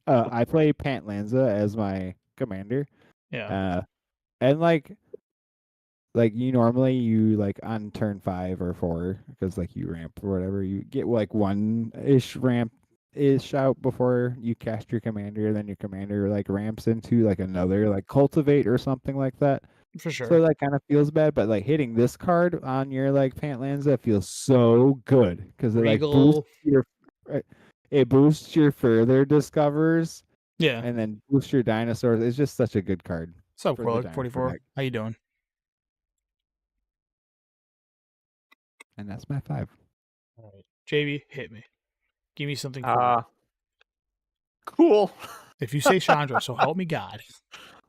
I play Pantlanza as my commander. Yeah. And like you normally like on turn 5 or 4 because like you ramp or whatever, you get like 1-ish ramp ish out before you cast your commander, then your commander like ramps into like another like cultivate or something like that. For sure. So that kind of feels bad, but like hitting this card on your like Pantlanza feels so good because it boosts your further discovers. Yeah. And then boost your dinosaurs. It's just such a good card. What's up, Corlick 44? Deck. How you doing? And that's my 5. All right. JB, hit me. Give me something cool. Cool. If you say Chandra, so help me God.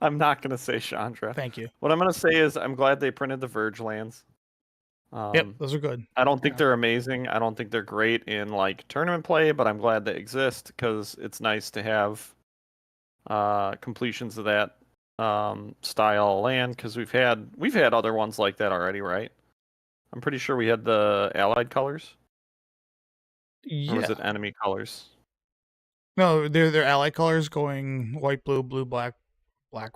I'm not going to say Chandra. Thank you. What I'm going to say is I'm glad they printed the Verge lands. Yep, those are good. I don't think they're amazing. I don't think they're great in like tournament play, but I'm glad they exist because it's nice to have completions of that style land because we've had other ones like that already, right? I'm pretty sure we had the allied colors. Yeah. Or was it enemy colors? No, they're allied colors going white, blue, blue, black,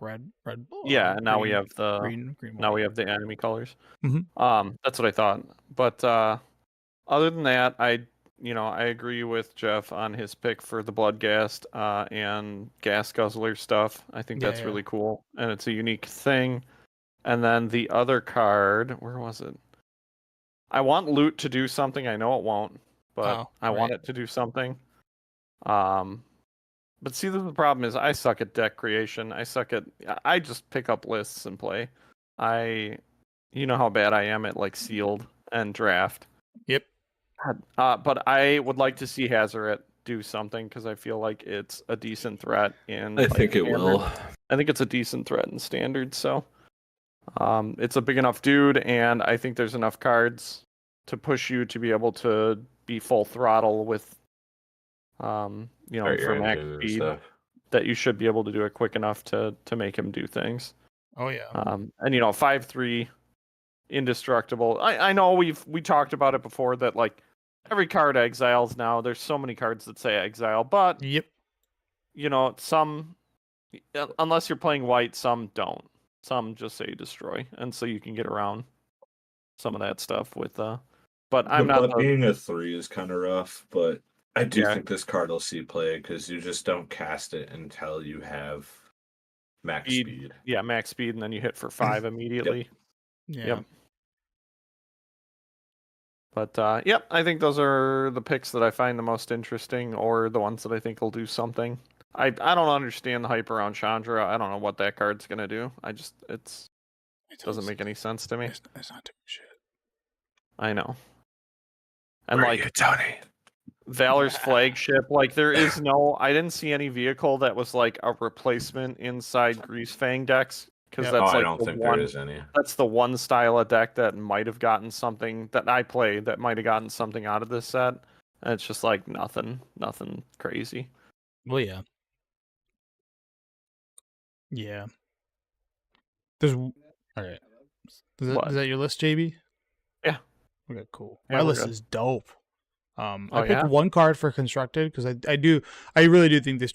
red, red. Yeah, and now we have the green. Now we have the enemy colors. Mm-hmm. That's what I thought. But other than that, I agree with Jeff on his pick for the Bloodghast and Gas Guzzler stuff. I think that's really cool, and it's a unique thing. And then the other card, where was it? I want Loot to do something. I know it won't, but I want it to do something. But see, the problem is I suck at deck creation. I just pick up lists and play. You know how bad I am at like sealed and draft. Yep. But I would like to see Hazoret do something because I feel like it's a decent threat in. I think it will. I think it's a decent threat in standard. So, it's a big enough dude, and I think there's enough cards to push you to be able to be full throttle with for max speed, that you should be able to do it quick enough to make him do things. Oh yeah. And 5/3 indestructible. I know we talked about it before that like every card exiles now. There's so many cards that say exile, but Yep. Some, unless you're playing white, some don't. Some just say destroy, and so you can get around some of that stuff with But I'm not being a 3 is kind of rough, but I do think this card will see play because you just don't cast it until you have max speed. Yeah, max speed, and then you hit for 5 immediately. Yep. But I think those are the picks that I find the most interesting, or the ones that I think will do something. I don't understand the hype around Chandra. I don't know what that card's gonna do. It doesn't make any sense to me. It's not doing shit. I know. And Where are you, Tony? Valor's flagship, like there is I didn't see any vehicle that was like a replacement inside Greasefang decks, because that's I don't think there is any. That's the one style of deck that might have gotten something that I play that might have gotten something out of this set. And it's just like nothing crazy. Well, yeah. Yeah. There's all right. Is that your list, JB? Yeah. Okay, cool. Yeah, My list is dope. I picked yeah? one card for constructed because I really do think this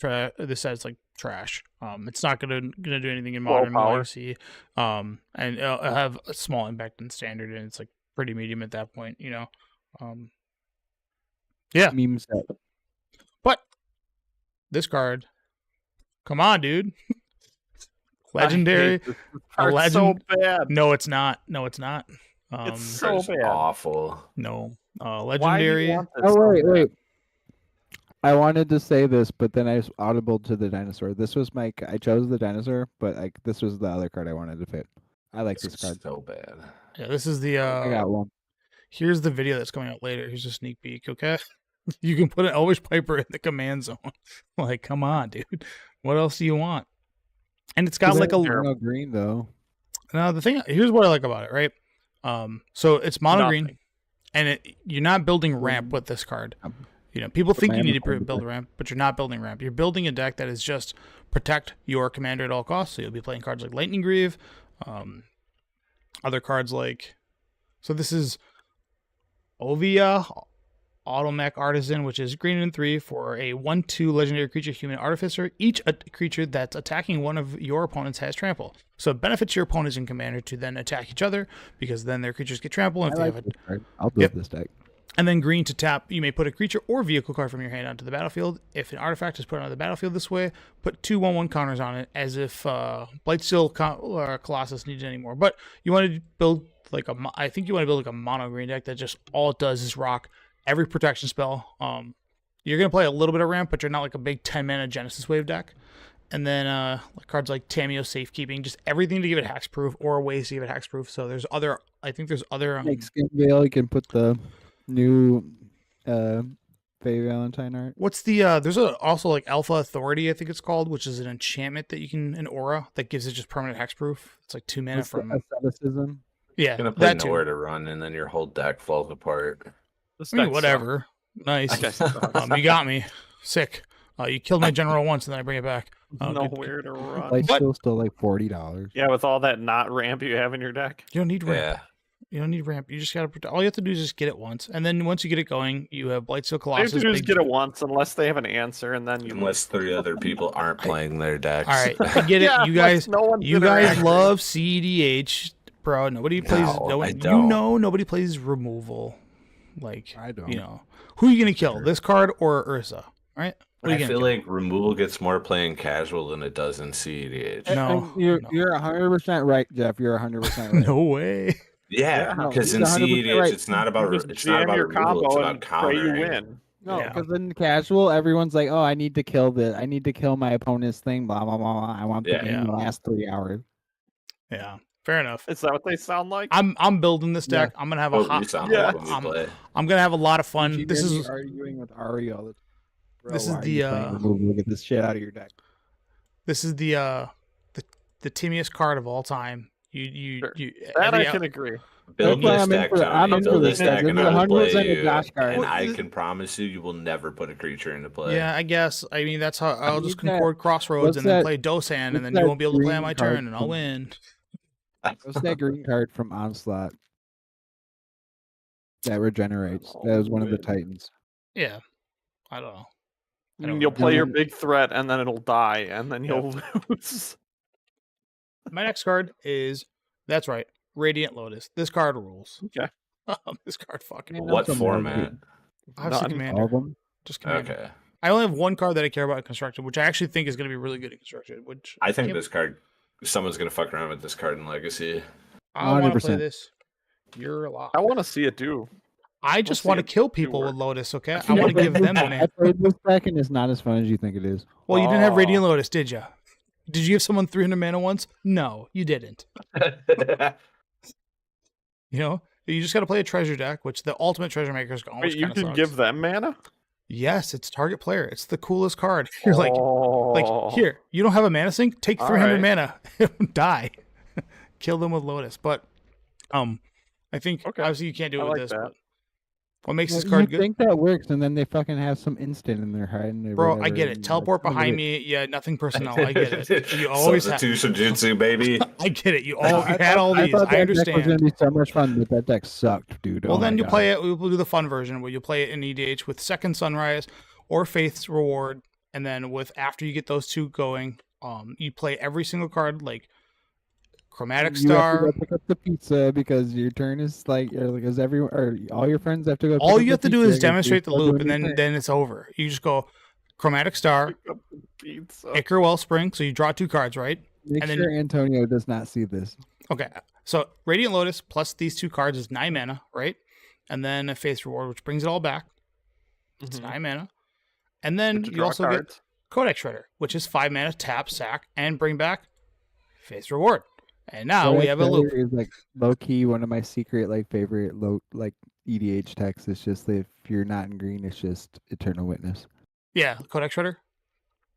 set's like trash. It's not gonna do anything in modern legacy. And it'll have a small impact in standard, and it's like pretty medium at that point, Yeah. Meme set. But this card, come on, dude. Legendary. A legend. So bad. No, it's not. It's so bad. Awful. No. Legendary. Wait. I wanted to say this, but then I audible to the dinosaur. This was I chose the dinosaur, but this was the other card I wanted to pick. I like this card. So bad. Yeah, this is the I got one. Here's the video that's coming out later. Here's a sneak peek, okay? You can put an Elvish Piper in the command zone. Like, come on, dude. What else do you want? And it's got like a mono green though. Now here's what I like about it, right? So it's mono green, and you're not building ramp with this card. People think you need to build a ramp, but you're not building ramp. You're building a deck that is just protect your commander at all costs. So you'll be playing cards like Lightning Greave, other cards like. So this is Ovia, Automech Artisan, which is green and 3 for a 1/2 legendary creature, human artificer. Each creature that's attacking one of your opponents has trample. So it benefits your opponents and commander to then attack each other, because then their creatures get trample. And I'll build this deck. And then green to tap, you may put a creature or vehicle card from your hand onto the battlefield. If an artifact is put onto the battlefield this way, put 2/1/1 counters on it, as if Blightsteel or Colossus needed any more. But you want to build I think you want to build like a mono green deck that just all it does is rock every protection spell. You're gonna play a little bit of ramp, but you're not like a big 10-mana Genesis Wave deck. And then cards like Tameo Safekeeping, just everything to give it hexproof or ways to give it hexproof. So there's other. Like Skin Veil, you can put the new Faye Valentine art. What's the there's also like Alpha Authority, I think it's called, which is an enchantment that you can, an aura that gives it just permanent hexproof. It's like 2 mana from asceticism. Yeah, you're gonna play nowhere to run, and then your whole deck falls apart. Whatever. Nice. You got me. Sick. You killed my general once, and then I bring it back. Nowhere to run. Like still like $40. Yeah, with all that not ramp you have in your deck. You don't need ramp. You don't need ramp. You just gotta protect. All you have to do is just get it once, and then once you get it going, you have Blightsteel Colossus. All you have to do is get it once, unless they have an answer, and then unless 3 other people aren't playing their decks. All right, I get it. You guys, love CEDH, bro. Nobody plays. Nobody plays removal. Like I don't. Who are you gonna kill? This card or Ursa? Right? I feel like removal gets more playing casual than it does in CEDH. No, you're 100% right, Jeff. You're 100% right. No way. Yeah, because in CEDH right. it's not about removal, it's about countering. You win. No, because in casual, everyone's like, "Oh, I need to kill this. I need to kill my opponent's thing." Blah blah blah. I want the game to last 3 hours. Yeah, fair enough. Is that what they sound like? I'm building this deck. Yeah. I'm gonna have a I'm gonna have a lot of fun. This is arguing with Ari all the time. This is the get this shit out of your deck. This is the timiest card of all time. I can agree. Build why this I'm in deck, for- I'm Tony. in Build for this this deck, deck. and This I is will play 100% a you. Josh card. And I can promise you, you will never put a creature into play. Yeah, I guess. I mean, that's how I'll just need that- concord Crossroads what's and then that- play Dosan, what's and then you that won't be able to play on green my card turn, and I'll from- win. What's that green card from Onslaught that regenerates? That was one of the Titans. Yeah, I don't know. I don't You'll remember. play your big threat, and then it'll die, and then you'll lose. My next card is, that's right, Radiant Lotus. This card rules. Okay. This card fucking Man, rules. What some format? Obviously None. Commander. All of them. Just Commander. Okay. I only have one card that I care about in Constructed, which I actually think is going to be really good in Constructed. Which I think can't- this card, someone's going to fuck around with this card in Legacy. I want to 100%. play this. You're a lot. I want to see it do. I just see want to it kill do people work. with Lotus, okay? I Yeah, want to but give them the I man. played this deck and it's not as fun as you think it is. Well, you didn't have Radiant Oh. Lotus, did you? Did you give someone 300 mana once? No, you didn't. You know, you just got to play a treasure deck, which the ultimate treasure makers almost Wait, you kind of can sucks. give them mana? Yes, it's target player. It's the coolest card. You're like Oh. here, you don't have a mana sink? Take All 300 right. mana, die, kill them with Lotus. But I think Okay. obviously you can't do it I with like this. that. But what makes Well, this card you good, think that works, and then they fucking have some instant in their head. And bro? I whatever, get it. and, Teleport some of behind it- me. Yeah, nothing personnel. I get it. You always have. Substitution jutsu, baby. I get it. You I all thought- had all these. thought I that deck was gonna understand. be so much fun, but that deck sucked, dude. Well, Oh then my you God. play it. We'll do the fun version where you play it in EDH with Second Sunrise or Faith's Reward, and then with after you get those two going, you play every single card like Chromatic You have to Star. go pick up the pizza because your turn is like, because everyone or all your friends have to go. All pick up you the have to do pizza is 'cause you're demonstrate the still loop, doing and your then turn. it's over. You just go Chromatic Star, Pick up the pizza. Ichor Wellspring. So you draw two cards, right? Make and then- sure Antonio does not see this. Okay. So Radiant Lotus plus these two cards is 9 mana, right? And then a Faith's Reward, which brings it all back. It's Mhm. 9 mana. And then Get to you draw also cards. get Codex Shredder, which is 5 mana, tap, sack, and bring back Faith's Reward. And now we Codex have a loop. Shredder is like low key one of my secret favorite EDH texts. It's just that if you're not in green, it's just Eternal Witness. Yeah, Codex Shredder.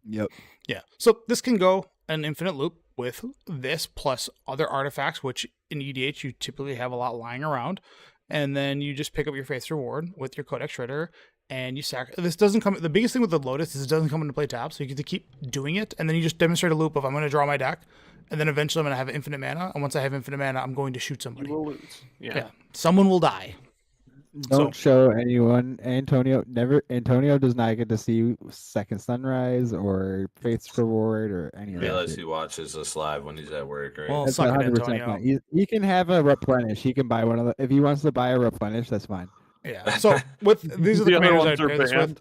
Yep. Yeah. So this can go an infinite loop with this plus other artifacts, which in EDH you typically have a lot lying around. And then you just pick up your Faith's Reward with your Codex Shredder and you sack. This doesn't come. The biggest thing with the Lotus is it doesn't come into play tap. So you get to keep doing it. And then you just demonstrate a loop of I'm going to draw my deck. And then eventually I'm going to have infinite mana. And once I have infinite mana, I'm going to shoot somebody. You will lose. Yeah. Yeah. Someone will die. Don't show anyone. Antonio does not get to see Second Sunrise or Faith's Reward or any of that. Realize shit. he watches us live when he's at work, right? Well, That's suck it, 100% Antonio. fine. He can have a replenish. He can buy one of the. If he wants to buy a replenish, that's fine. Yeah. So with these are the The other commanders ones I'd are pair this with.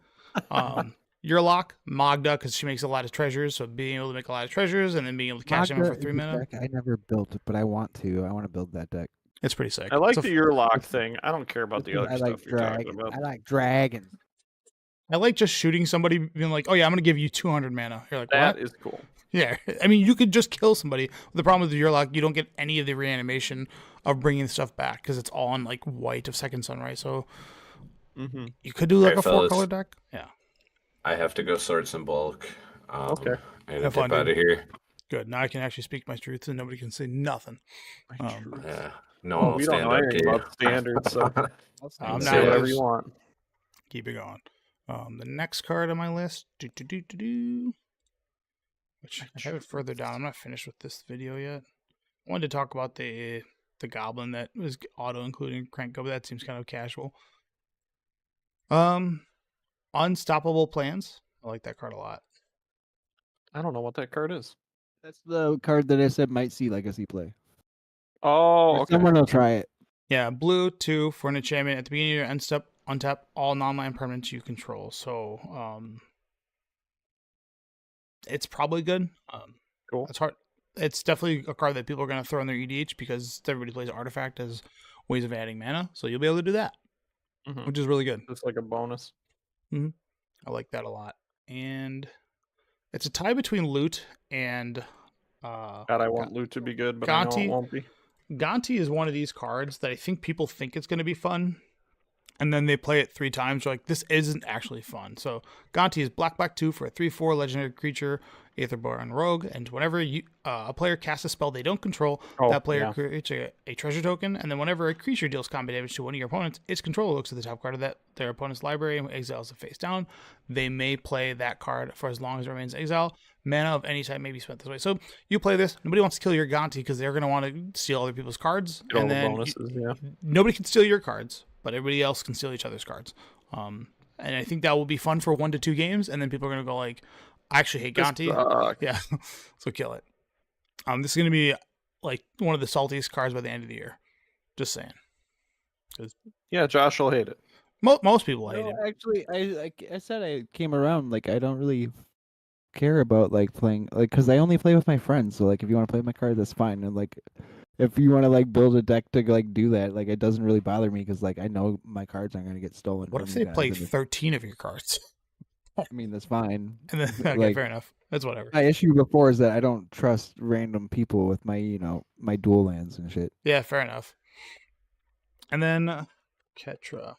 banned. Yurlok, Magda, because she makes a lot of treasures, so being able to make a lot of treasures and then being able to cash them in Magda for 3 is a mana, deck I never built, but I want to. I want to build that deck. it's pretty sick. I like It's a- the Urlock thing. I don't care about the other I like stuff you're talking dragon. about. I like dragon. I like just shooting somebody, being like, "Oh yeah, I'm gonna give you 200 mana." You're like, That "What?" is cool. Yeah, I mean, you could just kill somebody. The problem with the Yurlok, you don't get any of the reanimation of bringing stuff back because it's all on like white of Second Sunrise. So Mm-hmm. you could do like Alright, a fellas. 4-color deck. Yeah, I have to go sort some bulk. Okay. And Have dip fun, out dude. of here. good. Now I can actually speak my truth and nobody can say nothing. Yeah. No one will we don't stand know up anything to you. about standards, so I'm say not whatever loose. you want. Keep it going. The next card on my list, which I have it further down. I'm not finished with this video yet. I wanted to talk about the goblin that was auto including crank go, but that seems kind of casual. Unstoppable Plans. I like that card a lot. I don't know what that card is. That's the card that I said might see legacy play. Oh, Or okay. Someone will try it. Yeah, blue 2 for an enchantment. At the beginning of your end step, untap all non-land permanents you control. So it's probably good. Cool. It's hard. It's definitely a card that people are going to throw in their EDH because everybody plays Artifact as ways of adding mana. So you'll be able to do that, Mhm. which is really good. It's like a bonus. I like that a lot. And it's a tie between Loot and God, I want loot to be good, but I know Gonti. it won't be. Gonti is one of these cards that I think people think it's going to be fun. and then they play it 3 times. You're like, this isn't actually fun. So Gonti is black 2 for a 3/4 legendary creature, Aetherborn Rogue, and whenever a player casts a spell they don't control, that player creates a treasure token, and then whenever a creature deals combat damage to one of your opponents, its controller looks at the top card of their opponent's library and exiles it face down. They may play that card for as long as it remains exile. Mana of any type may be spent this way. So you play this, nobody wants to kill your Gonti because they're going to want to steal other people's cards, and then nobody can steal your cards, but everybody else can steal each other's cards. And I think that will be fun for 1 to 2 games, and then people are going to go like, I actually hate Gonti. Yeah, so kill it. This is going to be like one of the saltiest cards by the end of the year. Just saying. Yeah, Josh will hate it. Most people hate it. Actually, I said I came around. Like, I don't really care about like playing, like, because I only play with my friends. So like, if you want to play my card, that's fine. And like, if you want to like build a deck to like do that, like, it doesn't really bother me because like I know my cards aren't going to get stolen. What if they play 13 of your cards? I mean, that's fine. And then, okay, like, fair enough. That's whatever. My issue before is that I don't trust random people with my, my dual lands and shit. Yeah, fair enough. And then Ketra.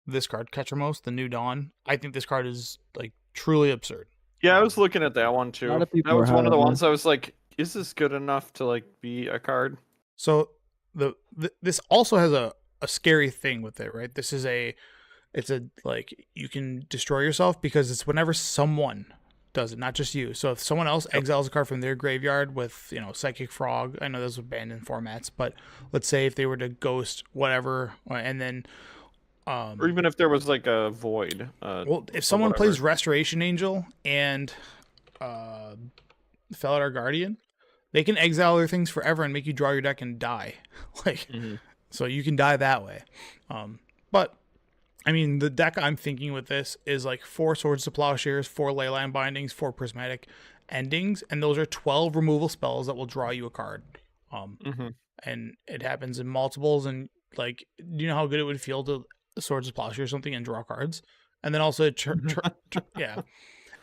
This card, Ketramos, the New Dawn. I think this card is like truly absurd. Yeah, I was looking at that one too. That was one of the ones I was like, is this good enough to like be a card? So this also has a scary thing with it, right? It's a like, you can destroy yourself because it's whenever someone does it, not just you. So if someone else exiles a card from their graveyard with, Psychic Frog, I know those are banned in formats, but let's say if they were to ghost whatever, and then or even if there was like a void. Well, if someone plays Restoration Angel and Felidar Guardian, they can exile their things forever and make you draw your deck and die. So you can die that way. But I mean, the deck I'm thinking with this is like 4 Swords to Plowshares, 4 Leyline Bindings, 4 Prismatic Endings, and those are 12 removal spells that will draw you a card. And it happens in multiples, and like, do you know how good it would feel to Swords to Plowshare or something and draw cards? And then also, yeah.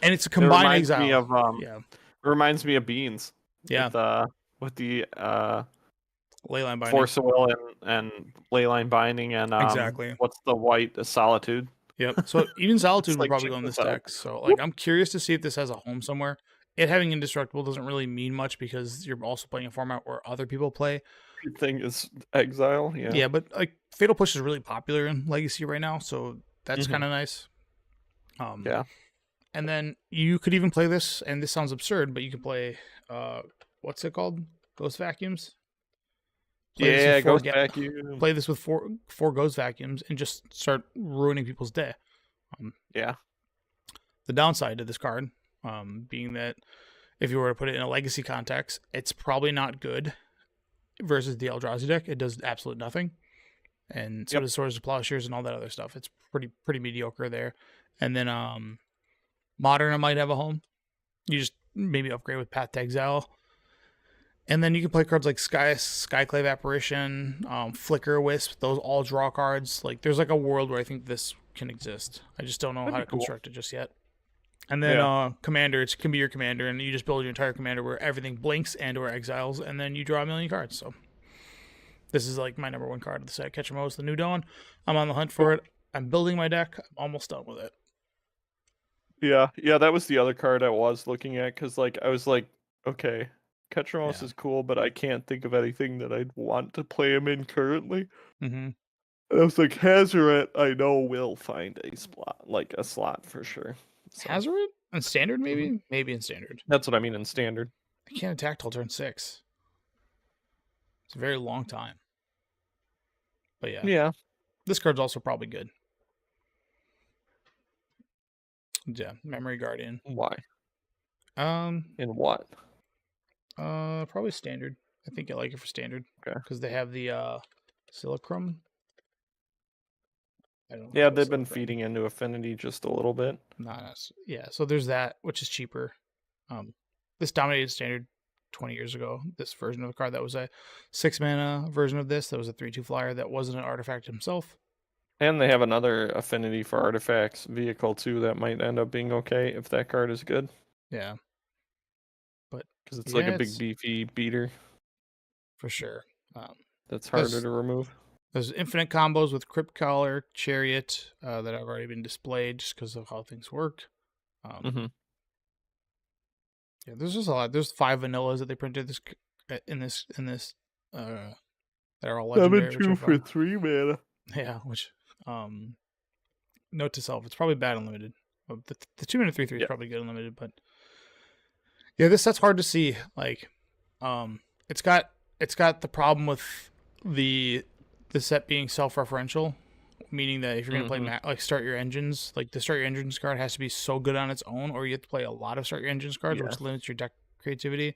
And it's a combined exile. It reminds me of Beans. Yeah. With the Leyline Binding. Force of Will and Leyline Binding and exactly. What's the white? Solitude. Yep. So even Solitude will like probably go in this deck. So like, I'm curious to see if this has a home somewhere. It having Indestructible doesn't really mean much because you're also playing a format where other people play. Thing is exile. Yeah, but like Fatal Push is really popular in Legacy right now, so that's kind of nice. Yeah. And then you could even play this, and this sounds absurd, but you can play what's it called? Ghost Vacuums. Ghost Vacuum. Play this with four Ghost Vacuums and just start ruining people's day. The downside to this card, being that if you were to put it in a Legacy context, it's probably not good versus the Eldrazi deck. It does absolutely nothing. And so does Swords of Plowshares and all that other stuff. It's pretty mediocre there. And then Modern might have a home. You just maybe upgrade with Path to Exile. And then you can play cards like Skyclave Apparition, Flicker Wisp. Those all draw cards. Like, there's like a world where I think this can exist. I just don't know how to construct it just yet. And then Commander, it can be your commander, and you just build your entire commander where everything blinks and or exiles, and then you draw a million cards. So this is like my number 1 card of the set, Ketramos, the New Dawn. I'm on the hunt for it. I'm building my deck. I'm almost done with it. Yeah, that was the other card I was looking at, because like I was like, okay, Ketramos is cool, but I can't think of anything that I'd want to play him in currently. And I was like, Hazoret, I know will find a slot for sure. So. Hazoret? In Standard, maybe? Maybe in Standard. That's what I mean in Standard. I can't attack till turn 6. It's a very long time. But yeah. This card's also probably good. Yeah, Memory Guardian. Why? In what? Probably Standard. I think I like it for Standard. Okay. Because they have the Silicrum. Yeah, they've been feeding into Affinity just a little bit. Yeah, so there's that, which is cheaper. This dominated Standard 20 years ago. This version of the card, that was a 6-mana version of this. That was a 3/2 flyer that wasn't an artifact himself. And they have another Affinity for Artifacts vehicle too that might end up being okay if that card is good. Yeah. But because it's like a big beefy beater. For sure. That's harder to remove. There's infinite combos with Crypt Collar, Chariot that have already been displayed just because of how things work. Yeah, there's just a lot. There's 5 vanillas that they printed in this that are all legendary. 7-2 for 3 mana. Yeah, which note to self, it's probably bad unlimited. The 2 mana 3/3 is probably good unlimited, but yeah, this set's hard to see. Like, it's got the problem with the set being self-referential, meaning that if you're gonna play like start your engines, like the start your engines card has to be so good on its own, or you have to play a lot of start your engines cards, which limits your deck creativity.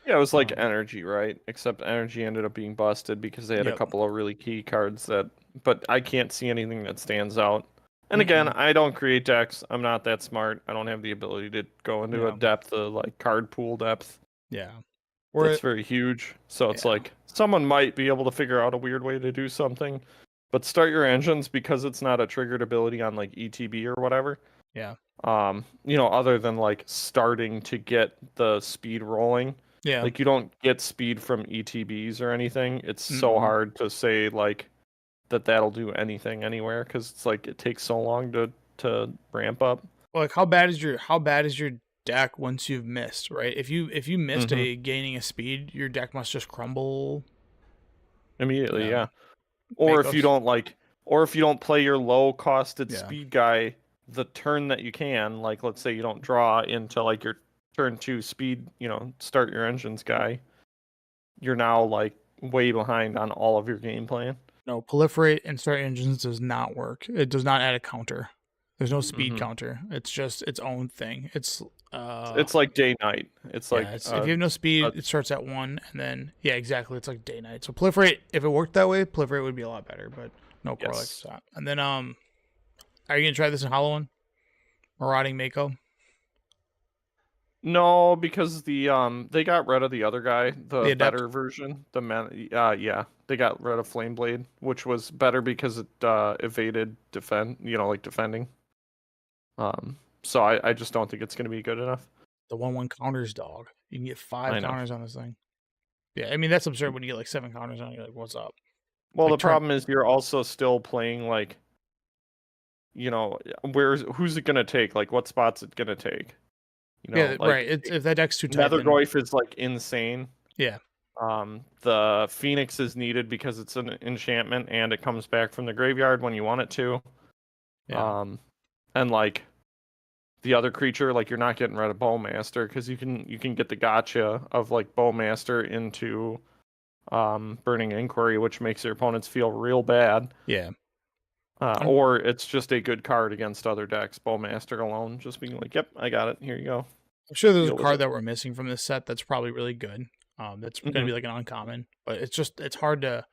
Yeah, it was like Energy, right? Except Energy ended up being busted because they had a couple of really key cards that. But I can't see anything that stands out. And again, I don't create decks. I'm not that smart. I don't have the ability to go into a depth of like card pool depth. Yeah. That's very huge. So it's like someone might be able to figure out a weird way to do something. But start your engines because it's not a triggered ability on like ETB or whatever. Yeah. Other than like starting to get the speed rolling. Yeah. Like you don't get speed from ETBs or anything. It's so hard to say like that'll do anything anywhere because it's like it takes so long to ramp up. Like how bad is your deck once you've missed, right? If you missed a gaining a speed, your deck must just crumble immediately. Yeah. Or if you don't play your low costed speed guy the turn that you can, like let's say you don't draw into like your turn 2 speed, start your engines guy, you're now like way behind on all of your game plan. No, proliferate and start engines does not work. It does not add a counter. There's no speed counter. It's just its own thing. It's like day night. It's like if you have no speed, it starts at 1, and then exactly. It's like day night. So proliferate, if it worked that way, proliferate would be a lot better. But no correlates to that. And then are you gonna try this in Hollow One? Marauding Mako? No, because they got rid of the other guy, the better version. They got rid of Flame Blade, which was better because it evaded defending. So I just don't think it's going to be good enough. The 1/1 counters, dog. You can get 5 counters on this thing. Yeah, I mean that's absurd when you get like 7 counters on it. You're like, what's up? Well, the problem is you're also still playing like, who's it going to take? Like, what spot's it going to take? Right. If that deck's too tight. Nethergoyf is like insane. Yeah. The Phoenix is needed because it's an enchantment and it comes back from the graveyard when you want it to. Yeah. And like the other creature, like you're not getting rid of Bowmaster because you can get the gotcha of like Bowmaster into Burning Inquiry, which makes your opponents feel real bad. Yeah. Or it's just a good card against other decks. Bowmaster alone, just being like, "Yep, I got it. Here you go." I'm sure there's a card that we're missing from this set that's probably really good. That's going to be like an uncommon, but it's hard to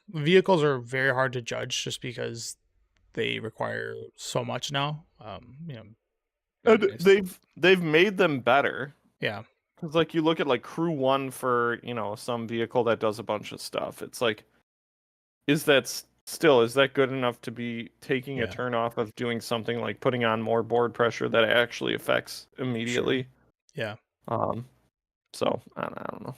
Vehicles are very hard to judge just because they require so much now. They've made them better. Yeah, because like you look at like Crew 1 for some vehicle that does a bunch of stuff. It's like, is that good enough to be taking a turn off of doing something like putting on more board pressure that actually affects immediately? Sure. Yeah. So I don't know.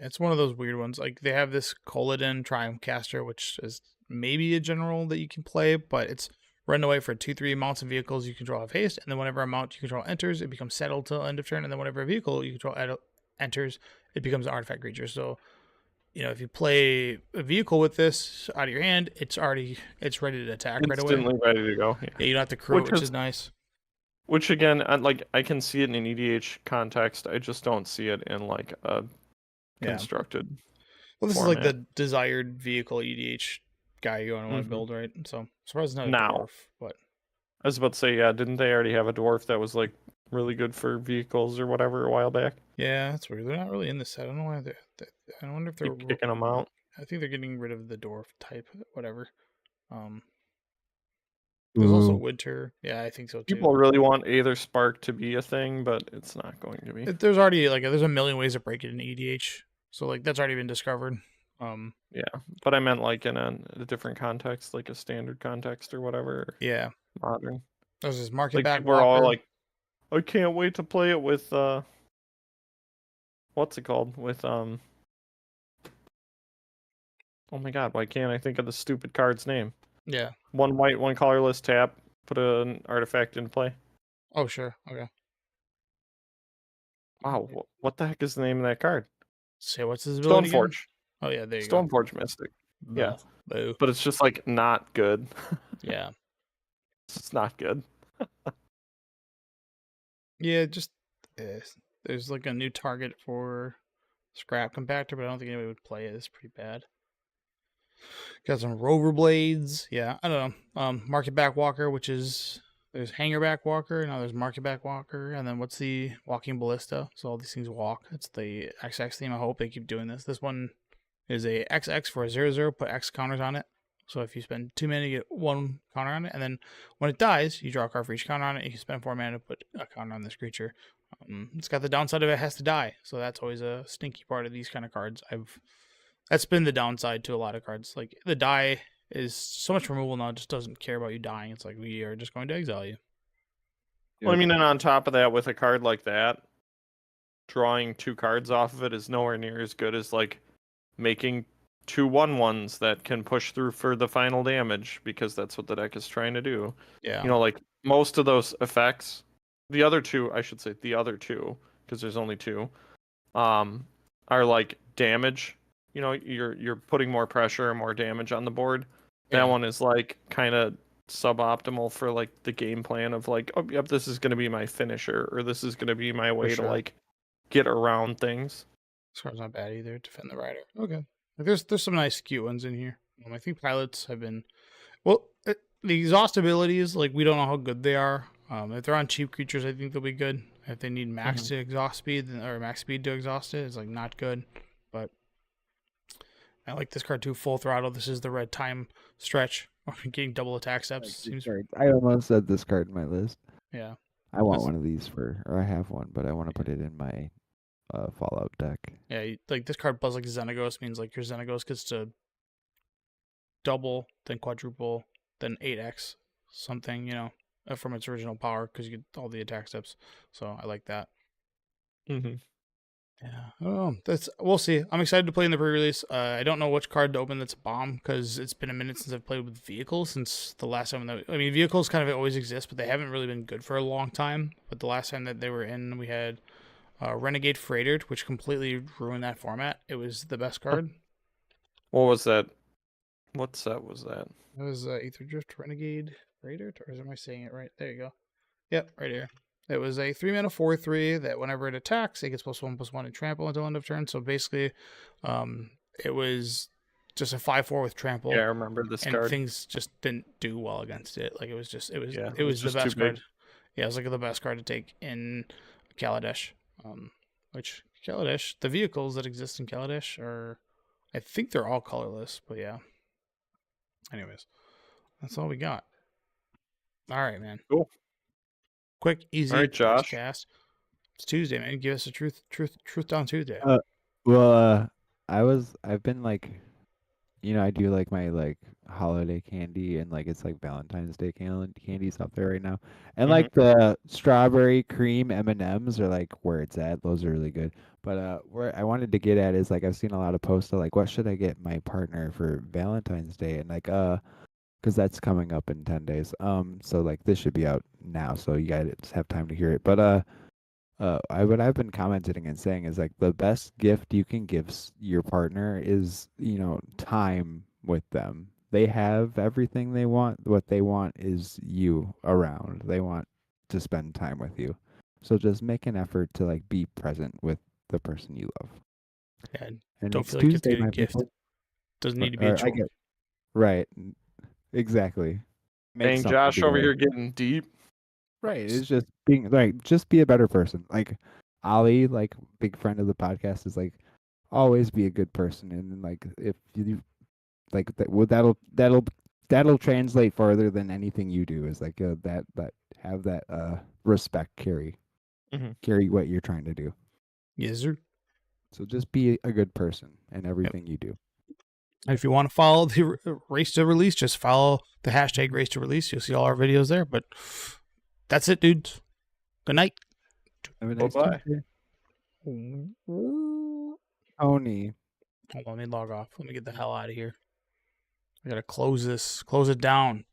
It's one of those weird ones. Like they have this Colodin Triumph Caster, which is maybe a general that you can play, but it's run away for 2/3 mounts and vehicles you control have haste, and then whenever a mount you control enters, it becomes settled till end of turn, and then whenever a vehicle you control enters, it becomes an artifact creature. So if you play a vehicle with this out of your hand, it's ready to attack right away. Instantly ready to go. Yeah, you don't have to crew, which is nice. Which again, I can see it in an EDH context. I just don't see it in like a constructed. Well, this format. Is like the desired vehicle EDH guy you want to build, right? So I'm surprised it's not a dwarf. But I was about to say, didn't they already have a dwarf that was like really good for vehicles or whatever a while back? Yeah, that's weird. They're not really in this set. I don't know why I wonder if they're kicking them out. I think they're getting rid of the dwarf type, whatever. There's also Winter. Yeah, I think so too. People really want Aether Spark to be a thing, but it's not going to be. There's already there's a million ways to break it in EDH. So like that's already been discovered. Yeah, but I meant like in a different context, like a standard context or whatever. Yeah. Modern. There's this market back. We're all like, I can't wait to play it with what's it called? With Oh my god, why can't I think of the stupid card's name? Yeah. One white, one colorless, tap, put an artifact in play. Oh, sure. Okay. Wow, what the heck is the name of that card? Say what's his ability again? Stoneforge. Oh, yeah, there you go. Stoneforge Mystic. Yeah. Boo. But it's just like not good. Yeah. It's not good. Yeah, just there's like a new target for Scrap Compactor, but I don't think anybody would play it. It's pretty bad. Got some Rover Blades. Yeah, I don't know. Market Back Walker, which is there's Hanger Back Walker, now there's Market Back Walker, and then what's the Walking Ballista? So all these things walk. It's the XX theme. I hope they keep doing this. This one is a XX for a 0/0, put X counters on it. So if you spend 2 mana, you get 1 counter on it, and then when it dies, you draw a card for each counter on it. You can spend 4 mana to put a counter on this creature. It's got the downside of it has to die, so that's always a stinky part of these kind of cards. That's been the downside to a lot of cards. Like the die is so much removal now; it just doesn't care about you dying. It's like we are just going to exile you. Well, I mean, and on top of that, with a card like that, drawing 2 cards off of it is nowhere near as good as like making 2 1/1s that can push through for the final damage, because that's what the deck is trying to do. Yeah. You know, like most of those effects, the other two, because there's only 2, are like damage. You know, you're putting more pressure and more damage on the board. That Yeah. one is like kind of suboptimal for like the game plan of like, oh yep, this is going to be my finisher, or this is going to be my way sure. to like get around things. This card's not bad either. Defend the Rider. Okay. Like, there's some nice cute ones in here. I think pilots have been the exhaust abilities, like we don't know how good they are. If they're on cheap creatures, I think they'll be good. If they need max to exhaust speed or max speed to exhaust it, it's like not good. But I like this card too. Full Throttle. This is the red time stretch. Getting double attack steps. Seems... I almost said this card in my list. Yeah. I want one of these or I have one, but I want to put it in my Fallout deck. Yeah, like this card plus like Xenagos means like your Xenagos gets to double, then quadruple, then 8x something, from its original power because you get all the attack steps. So I like that. Mm-hmm. Yeah. Oh, we'll see. I'm excited to play in the pre-release. I don't know which card to open that's a bomb because it's been a minute since I've played with vehicles since the last time vehicles kind of always exist, but they haven't really been good for a long time. But the last time that they were in, we had Renegade Freighter, which completely ruined that format. It was the best card. What was that? What set was that? It was Aetherdrift Renegade Freighter, or am I saying it right? There you go. Yep, right here. It was a 3-mana 4/3 that whenever it attacks, it gets +1/+1 and trample until end of turn. So basically, it was just a 5/4 with trample. Yeah, I remember this card. And things just didn't do well against it. Like it was the just best too big. card. Yeah, it was like the best card to take in Kaladesh. Which Kaladesh, the vehicles that exist in Kaladesh are, I think they're all colorless, but yeah. Anyways, that's all we got. All right, man. Cool. Quick, easy. All right, Josh. Cast. It's Tuesday, man. Give us a truth down Tuesday. I've been like, I do like my holiday candy and it's like Valentine's Day candies up there right now, and like the strawberry cream M&Ms are like where it's at. Those are really good. But where I wanted to get at is like I've seen a lot of posts of like what should I get my partner for Valentine's Day, and like because that's coming up in 10 days. So like this should be out now, so you guys have time to hear it. But what I've been commenting and saying is like the best gift you can give your partner is time with them. They have everything they want. What they want is you around. They want to spend time with you. So just make an effort to like be present with the person you love. Yeah, and don't feel like you have to get a gift. Doesn't need to be a chore. Right. Exactly. Dang, Josh over here getting deep. Right. It's just being just be a better person. Like Ali, like big friend of the podcast, is like always be a good person, and like if you like that'll translate farther than anything you do. Is like that have that respect carry what you're trying to do. Yes, sir. So just be a good person in everything you do. And if you want to follow the race to release, just follow the hashtag race to release. You'll see all our videos there. But that's it, dudes. Good night. Bye-bye. Tony. Hold on, let me log off. Let me get the hell out of here. We gotta close it down.